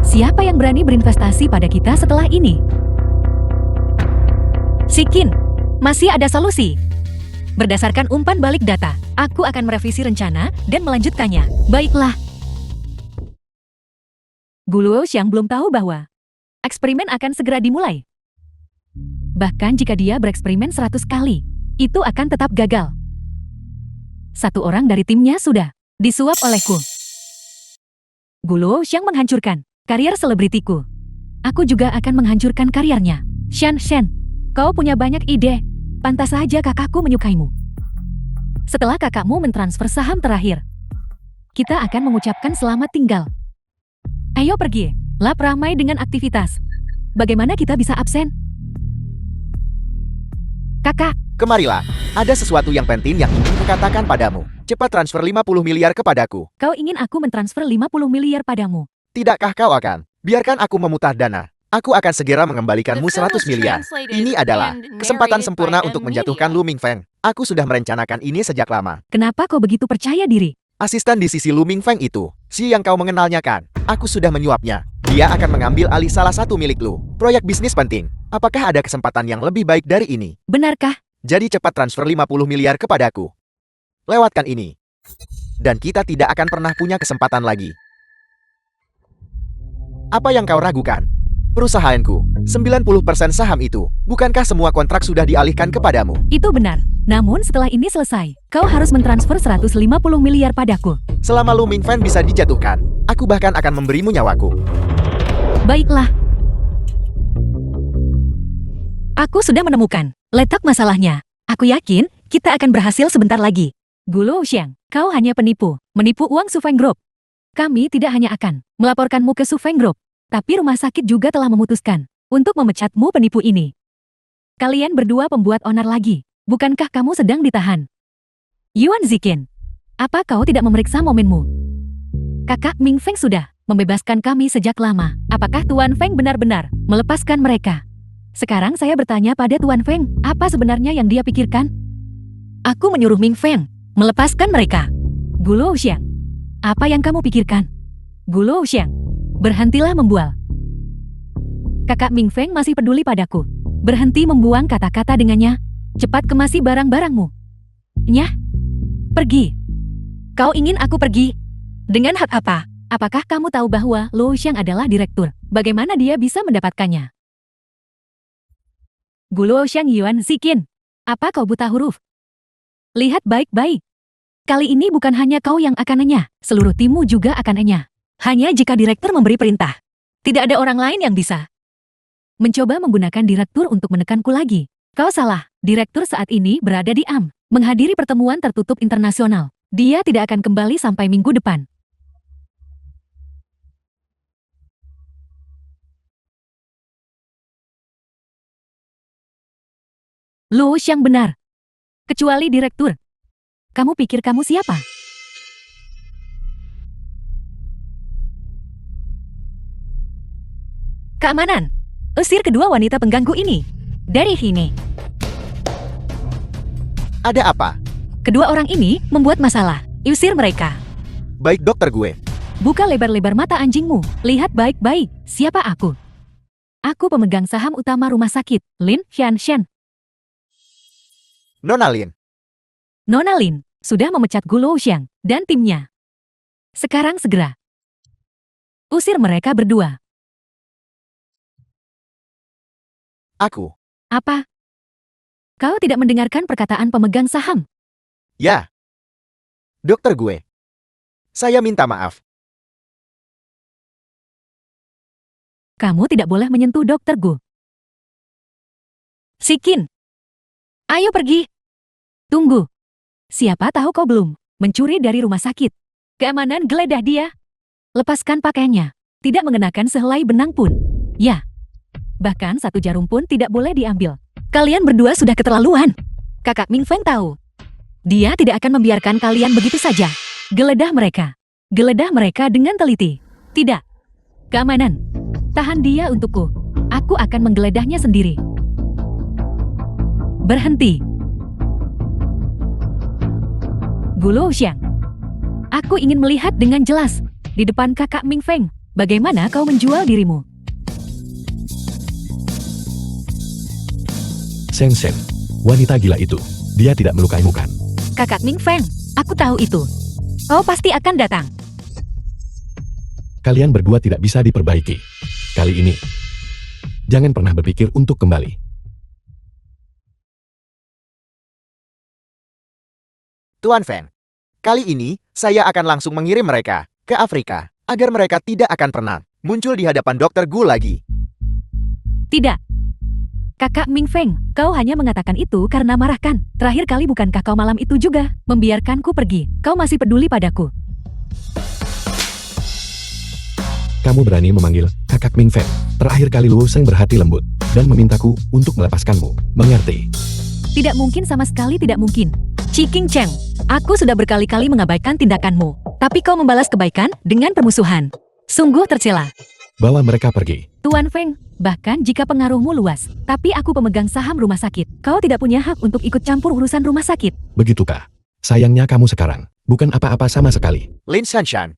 Siapa yang berani berinvestasi pada kita setelah ini? Sikin, masih ada solusi. Berdasarkan umpan balik data, aku akan merevisi rencana dan melanjutkannya. Baiklah. Guluo Xiang belum tahu bahwa eksperimen akan segera dimulai. Bahkan jika dia bereksperimen 100 kali, itu akan tetap gagal. Satu orang dari timnya sudah disuap olehku. Guluo Xiang menghancurkan karier selebritiku. Aku juga akan menghancurkan kariernya. Shen, kau punya banyak ide. Pantas saja kakakku menyukaimu. Setelah kakakmu mentransfer saham terakhir, kita akan mengucapkan selamat tinggal. Ayo pergi, lap ramai dengan aktivitas. Bagaimana kita bisa absen? Kakak, Kemarilah, ada sesuatu yang penting yang ingin kukatakan padamu. Cepat transfer 50 miliar kepadaku. kau ingin aku mentransfer 50 miliar padamu. Tidakkah kau akan? Biarkan aku memutar dana. Aku akan segera mengembalikanmu The film 100 was miliar. translated Ini adalah and kesempatan narrated sempurna by untuk M menjatuhkan Media. Lu Mingfeng. Aku sudah merencanakan ini sejak lama. Kenapa kau begitu percaya diri? Asisten di sisi Lu Mingfeng itu, si yang kau mengenalnya kan? Aku sudah menyuapnya. Dia akan mengambil alih salah satu milik Lu. Proyek bisnis penting. Apakah ada kesempatan yang lebih baik dari ini? Benarkah? Jadi cepat transfer 50 miliar kepadaku. Lewatkan ini. Dan kita tidak akan pernah punya kesempatan lagi. Apa yang kau ragukan? Perusahaanku, 90% saham itu. Bukankah semua kontrak sudah dialihkan kepadamu? Itu benar. Namun setelah ini selesai, kau harus mentransfer 150 miliar padaku. Selama Lu Mingfeng bisa dijatuhkan, aku bahkan akan memberimu nyawaku. Baiklah. Aku sudah menemukan letak masalahnya. Aku yakin kita akan berhasil sebentar lagi. Guluo Xiang, kau hanya penipu, menipu uang Sufeng Group. Kami tidak hanya akan melaporkanmu ke Sufeng Group, tapi rumah sakit juga telah memutuskan untuk memecatmu penipu ini. Kalian berdua pembuat onar lagi. Bukankah kamu sedang ditahan? Yuan Zikin, apa kau tidak memeriksa momenmu? Kakak Ming Feng sudah membebaskan kami sejak lama. Apakah Tuan Feng benar-benar melepaskan mereka? Sekarang saya bertanya pada Tuan Feng, apa sebenarnya yang dia pikirkan? Aku menyuruh Ming Feng melepaskan mereka. Guluo Xiang, apa yang kamu pikirkan? Guluo Xiang, berhentilah membual. Kakak Ming Feng masih peduli padaku. Berhenti membuang kata-kata dengannya. Cepat kemasi barang-barangmu. Nyah, pergi. Kau ingin aku pergi? Dengan hak apa? Apakah kamu tahu bahwa Luo Xiang adalah direktur? Bagaimana dia bisa mendapatkannya? Guluo Xiang Yuan Zikin, apa kau buta huruf? Lihat baik-baik. Kali ini bukan hanya kau yang akan enyah, seluruh timmu juga akan enyah. Hanya jika direktur memberi perintah. Tidak ada orang lain yang bisa mencoba menggunakan direktur untuk menekanku lagi. Kau salah, direktur saat ini berada di AM, menghadiri pertemuan tertutup internasional. Dia tidak akan kembali sampai minggu depan. Luo Xiang benar. Kecuali direktur. Kamu pikir kamu siapa? Keamanan. Usir kedua wanita pengganggu ini. Dari sini. Ada apa? Kedua orang ini membuat masalah. Usir mereka. Baik dokter gue. Buka lebar-lebar mata anjingmu. Lihat baik-baik. Siapa aku? Aku pemegang saham utama rumah sakit, Lin Xianshen. Nona Lin. Nona Lin sudah memecat Guluo Xiang dan timnya. Sekarang segera usir mereka berdua. Aku. Apa? Kau tidak mendengarkan perkataan pemegang saham? Ya. Dokter gue. Saya minta maaf. Kamu tidak boleh menyentuh dokter Gu. Sikin. Ayo pergi. Tunggu. Siapa tahu kau belum mencuri dari rumah sakit. Keamanan geledah dia. Lepaskan pakaiannya. Tidak mengenakan sehelai benang pun. Ya. Bahkan satu jarum pun tidak boleh diambil. Kalian berdua sudah keterlaluan. Kakak Ming Feng tahu. Dia tidak akan membiarkan kalian begitu saja. Geledah mereka. Geledah mereka dengan teliti. Tidak. Keamanan. Tahan dia untukku. Aku akan menggeledahnya sendiri. Berhenti. Gulo Xiang. Aku ingin melihat dengan jelas, di depan kakak Ming Feng, bagaimana kau menjual dirimu. Seng Seng, wanita gila itu. Dia tidak melukaimu kan? Kakak Ming Feng, aku tahu itu. Kau pasti akan datang. Kalian berdua tidak bisa diperbaiki. Kali ini, jangan pernah berpikir untuk kembali. Tuan Feng, kali ini saya akan langsung mengirim mereka ke Afrika agar mereka tidak akan pernah muncul di hadapan Dr. Gu lagi. Tidak. Kakak Ming Feng, kau hanya mengatakan itu karena marah kan? Terakhir kali bukankah kau malam itu juga membiarkanku pergi? Kau masih peduli padaku. Kamu berani memanggil kakak Ming Feng. Terakhir kali Luo Sheng berhati lembut dan memintaku untuk melepaskanmu. Mengerti? Tidak mungkin, sama sekali tidak mungkin. Ciking Cheng, aku sudah berkali-kali mengabaikan tindakanmu, tapi kau membalas kebaikan dengan permusuhan. Sungguh tercela. Bawa mereka pergi. Tuan Feng, bahkan jika pengaruhmu luas, tapi aku pemegang saham rumah sakit. Kau tidak punya hak untuk ikut campur urusan rumah sakit. Begitukah? Sayangnya kamu sekarang bukan apa-apa sama sekali. Lin Shanshan,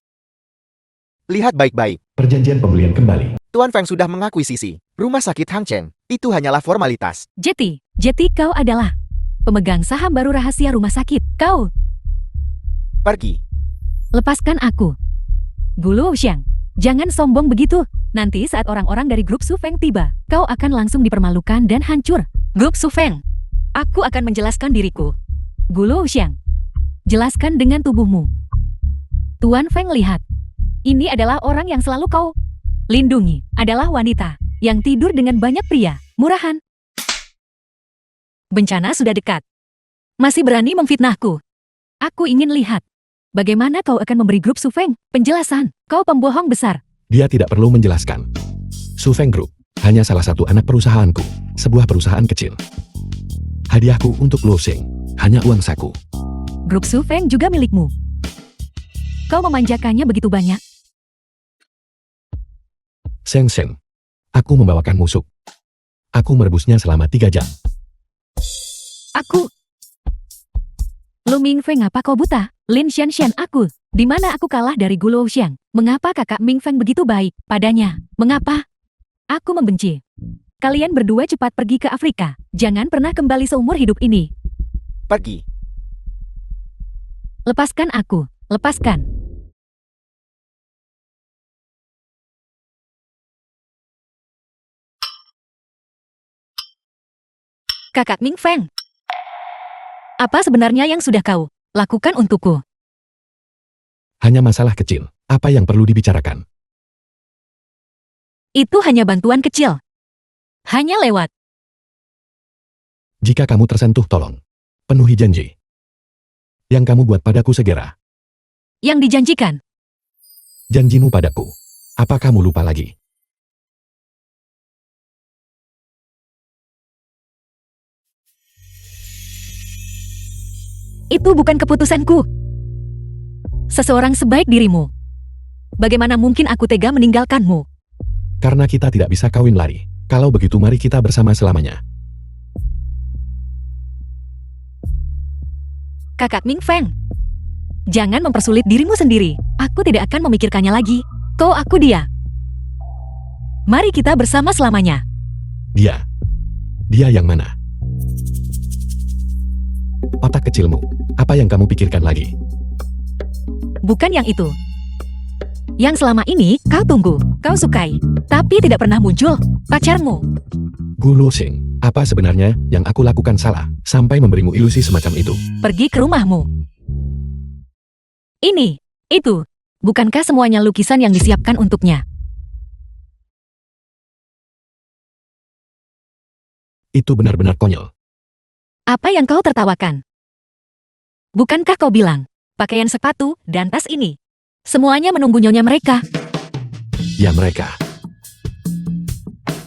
lihat baik-baik. Perjanjian pembelian kembali. Tuan Feng sudah mengakuisisi rumah sakit Hang Cheng. Itu hanyalah formalitas. Jeti, kau adalah pemegang saham baru rahasia rumah sakit. Kau, Pergi. lepaskan aku. Gulo Xiang, jangan sombong begitu. Nanti saat orang-orang dari grup Su Feng tiba, kau akan langsung dipermalukan dan hancur. Grup Su Feng, aku akan menjelaskan diriku. Gulo Xiang, jelaskan dengan tubuhmu. Tuan Feng lihat, ini adalah orang yang selalu kau lindungi, adalah wanita yang tidur dengan banyak pria, murahan. Bencana sudah dekat. Masih berani memfitnahku. Aku ingin lihat, bagaimana kau akan memberi grup Su Feng penjelasan. Kau pembohong besar. Dia tidak perlu menjelaskan. Su Feng Group hanya salah satu anak perusahaanku, sebuah perusahaan kecil. Hadiahku untuk Luo Sheng hanya uang saku. Grup Su Feng juga milikmu. Kau memanjakannya begitu banyak. Seng Seng, aku membawakan musuh. Aku merebusnya selama 3 jam. Aku. Lu Ming Feng, apa kau buta? Lin Shanshan, aku. Di mana aku kalah dari Gulo Xiang? Mengapa kakak Ming Feng begitu baik padanya? Mengapa? Aku membenci. Kalian berdua cepat pergi ke Afrika. Jangan pernah kembali seumur hidup ini. Pergi. Lepaskan aku. Lepaskan. Kakak Ming Feng. Apa sebenarnya yang sudah kau lakukan untukku? Hanya masalah kecil. Apa yang perlu dibicarakan? Itu hanya bantuan kecil. Hanya lewat. Jika kamu tersentuh, tolong penuhi janji yang kamu buat padaku segera. Yang dijanjikan. Janjimu padaku. Apa kamu lupa lagi? Itu bukan keputusanku. Seseorang sebaik dirimu. Bagaimana mungkin aku tega meninggalkanmu? Karena kita tidak bisa kawin lari. Kalau begitu mari kita bersama selamanya. Kakak Ming Feng. Jangan mempersulit dirimu sendiri. Aku tidak akan memikirkannya lagi. Kau, aku, dia. Mari kita bersama selamanya. Dia. Dia yang mana? Otak kecilmu. Apa yang kamu pikirkan lagi? Bukan yang itu. Yang selama ini kau tunggu, kau sukai, tapi tidak pernah muncul, pacarmu. Gulo Sheng, apa sebenarnya yang aku lakukan salah sampai memberimu ilusi semacam itu? Pergi ke rumahmu. Ini, itu, bukankah semuanya lukisan yang disiapkan untuknya? Itu benar-benar konyol. Apa yang kau tertawakan? Bukankah kau bilang, pakaian, sepatu, dan tas ini, semuanya menunggu nyonya mereka? Ya, mereka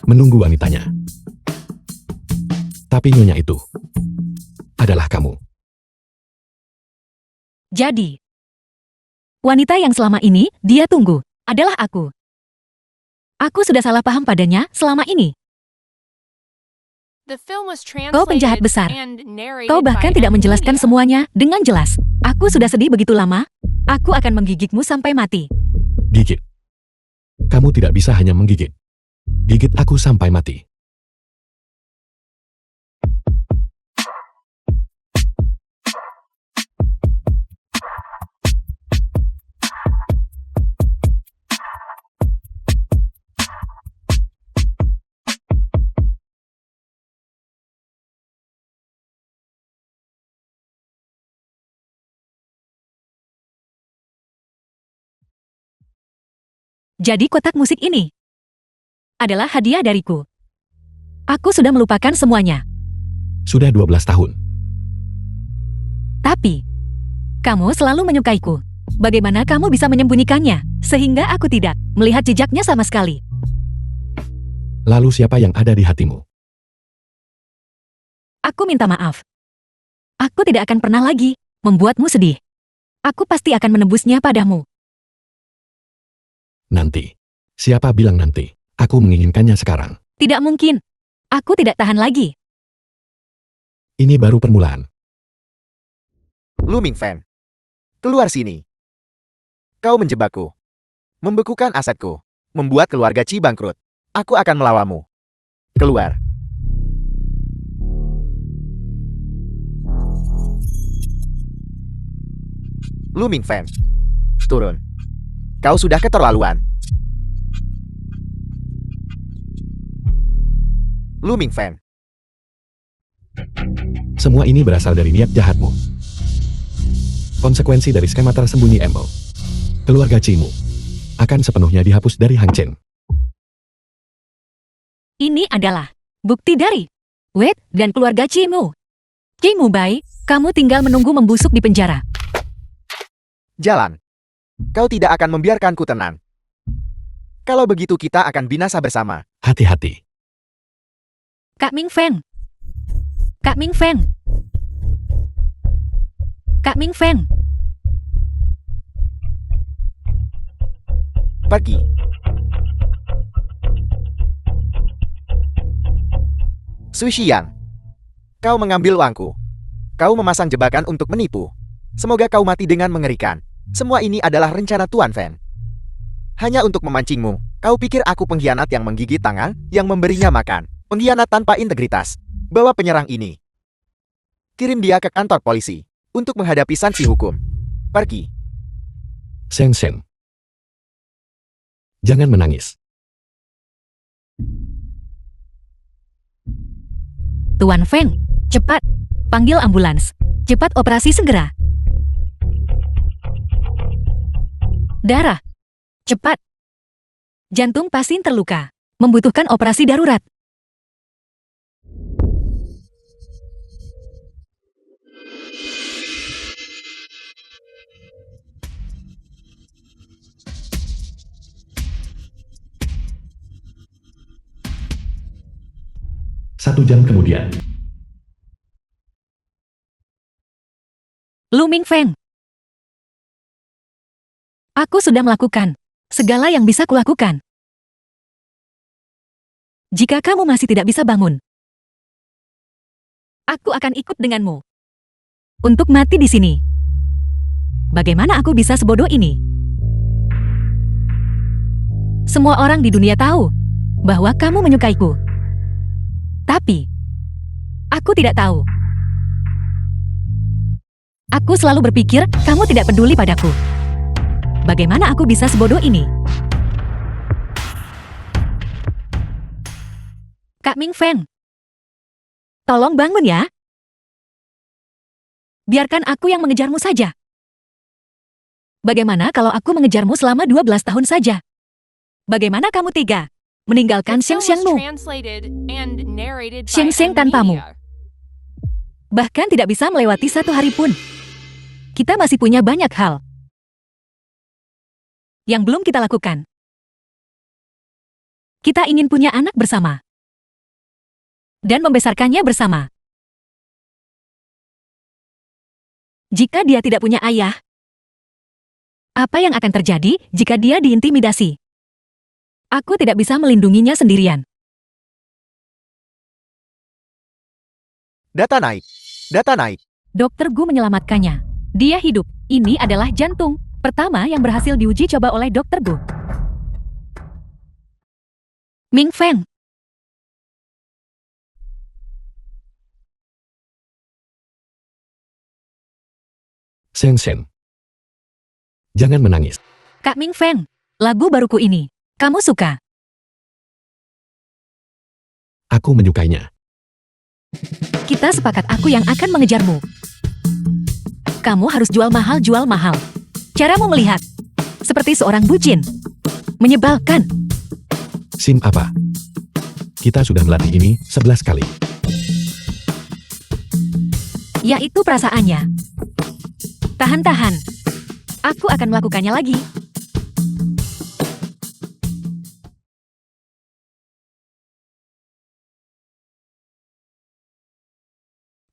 menunggu wanitanya. Tapi nyonya itu adalah kamu. Jadi, wanita yang selama ini dia tunggu adalah aku. Aku sudah salah paham padanya selama ini. The film was Kau penjahat translated besar. and narrated Kau bahkan by tidak M menjelaskan Media. semuanya dengan jelas. Aku sudah sedih begitu lama. Aku akan menggigitmu sampai mati. Gigit. Kamu tidak bisa hanya menggigit. Gigit aku sampai mati. Jadi kotak musik ini adalah hadiah dariku. Aku sudah melupakan semuanya. Sudah 12 tahun. Tapi, kamu selalu menyukaiku. Bagaimana kamu bisa menyembunyikannya, sehingga aku tidak melihat jejaknya sama sekali? Lalu siapa yang ada di hatimu? Aku minta maaf. Aku tidak akan pernah lagi membuatmu sedih. Aku pasti akan menebusnya padamu. Nanti. Siapa bilang nanti? Aku menginginkannya sekarang. Tidak mungkin. Aku tidak tahan lagi. Ini baru permulaan. Lu Mingfen. Keluar sini. Kau menjebakku. Membekukan asetku. Membuat keluarga Ci bangkrut. Aku akan melawanmu. Keluar. Lu Mingfen. Turun. Kau sudah keterlaluan. Lu Mingfen. Semua ini berasal dari niat jahatmu. Konsekuensi dari skema tersembunyi Embel. Keluarga Cimu akan sepenuhnya dihapus dari Hang Chen. Ini adalah bukti dari Wade dan keluarga Cimu. Cimu Bai, kamu tinggal menunggu membusuk di penjara. Jalan. Kau tidak akan membiarkanku tenang. Kalau begitu kita akan binasa bersama. Hati-hati. Kak Ming Feng. Kak Ming Feng. Kak Ming Feng. Pergi. Sui Xiang. Kau mengambil uangku. Kau memasang jebakan untuk menipu. Semoga kau mati dengan mengerikan. Semua ini adalah rencana Tuan Fen. Hanya untuk memancingmu. Kau pikir aku pengkhianat yang menggigit tangan, yang memberinya makan. Pengkhianat tanpa integritas. Bawa penyerang ini. Kirim dia ke kantor polisi. Untuk menghadapi sanksi hukum. Pergi. Seng Seng. Jangan menangis. Tuan Feng, cepat. Panggil ambulans. Cepat operasi segera. Darah. Cepat. Jantung pasien terluka. Membutuhkan operasi darurat. Satu jam kemudian. Lu Ming Feng. Aku sudah melakukan segala yang bisa kulakukan. Jika kamu masih tidak bisa bangun, aku akan ikut denganmu. Untuk mati di sini. Bagaimana aku bisa sebodoh ini? Semua orang di dunia tahu bahwa kamu menyukaiku. Tapi, aku tidak tahu. Aku selalu berpikir kamu tidak peduli padaku. Bagaimana aku bisa sebodoh ini? Kak Ming Feng, tolong bangun ya. Biarkan aku yang mengejarmu saja. Bagaimana kalau aku mengejarmu selama 12 tahun saja? Bagaimana kamu tega meninggalkan The film Xiang was Xiangmu, translated and narrated by Xiang Xiang M tanpamu? Media. Bahkan tidak bisa melewati 1 hari pun. Kita masih punya banyak hal yang belum kita lakukan. Kita ingin punya anak bersama dan membesarkannya bersama. Jika dia tidak punya ayah, apa yang akan terjadi jika dia diintimidasi? Aku tidak bisa melindunginya sendirian. Data naik. Data naik. Dokter Gu menyelamatkannya. Dia hidup. Ini adalah jantung pertama yang berhasil diuji coba oleh Dokter Gu. Ming Feng. Shen Shen. Jangan menangis. Kak Ming Feng, lagu baruku ini. Kamu suka? Aku menyukainya. Kita sepakat aku yang akan mengejarmu. Kamu harus jual mahal. Caramu melihat. Seperti seorang bucin. Menyebalkan. Sim apa? Kita sudah melatih ini 11 kali. Yaitu perasaannya. Tahan. Aku akan melakukannya lagi.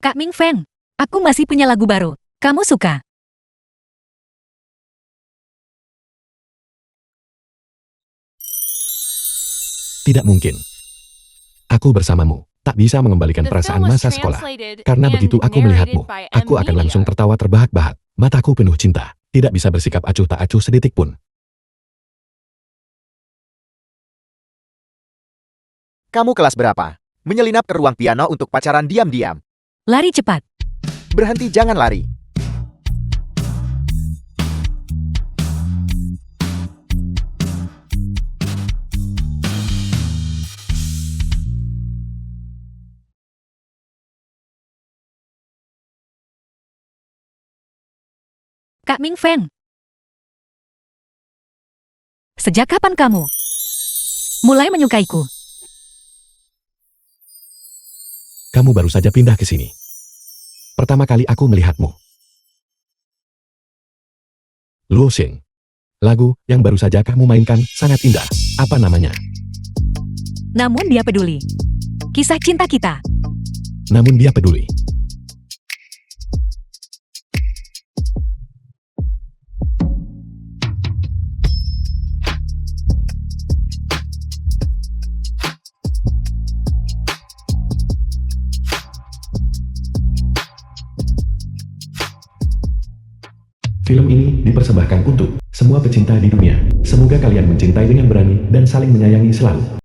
Kak Ming Feng, aku masih punya lagu baru. Kamu suka? Tidak mungkin. Aku bersamamu. Tak bisa mengembalikan The perasaan film was masa sekolah. translated Karena and begitu aku narrated melihatmu, by aku akan Emilia. langsung tertawa terbahak-bahak. Mataku penuh cinta. Tidak bisa bersikap acuh tak acuh sedetik pun. Kamu kelas berapa? Menyelinap ke ruang piano untuk pacaran diam-diam. Lari cepat. Berhenti, jangan lari. Kak Ming Feng. Sejak kapan kamu mulai menyukaiku? Kamu baru saja pindah ke sini. Pertama kali aku melihatmu. Luo Xing. Lagu yang baru saja kamu mainkan sangat indah. Apa namanya? Namun dia peduli. Kisah cinta kita. Namun dia peduli. Film ini dipersembahkan untuk semua pecinta di dunia. Semoga kalian mencintai dengan berani dan saling menyayangi selalu.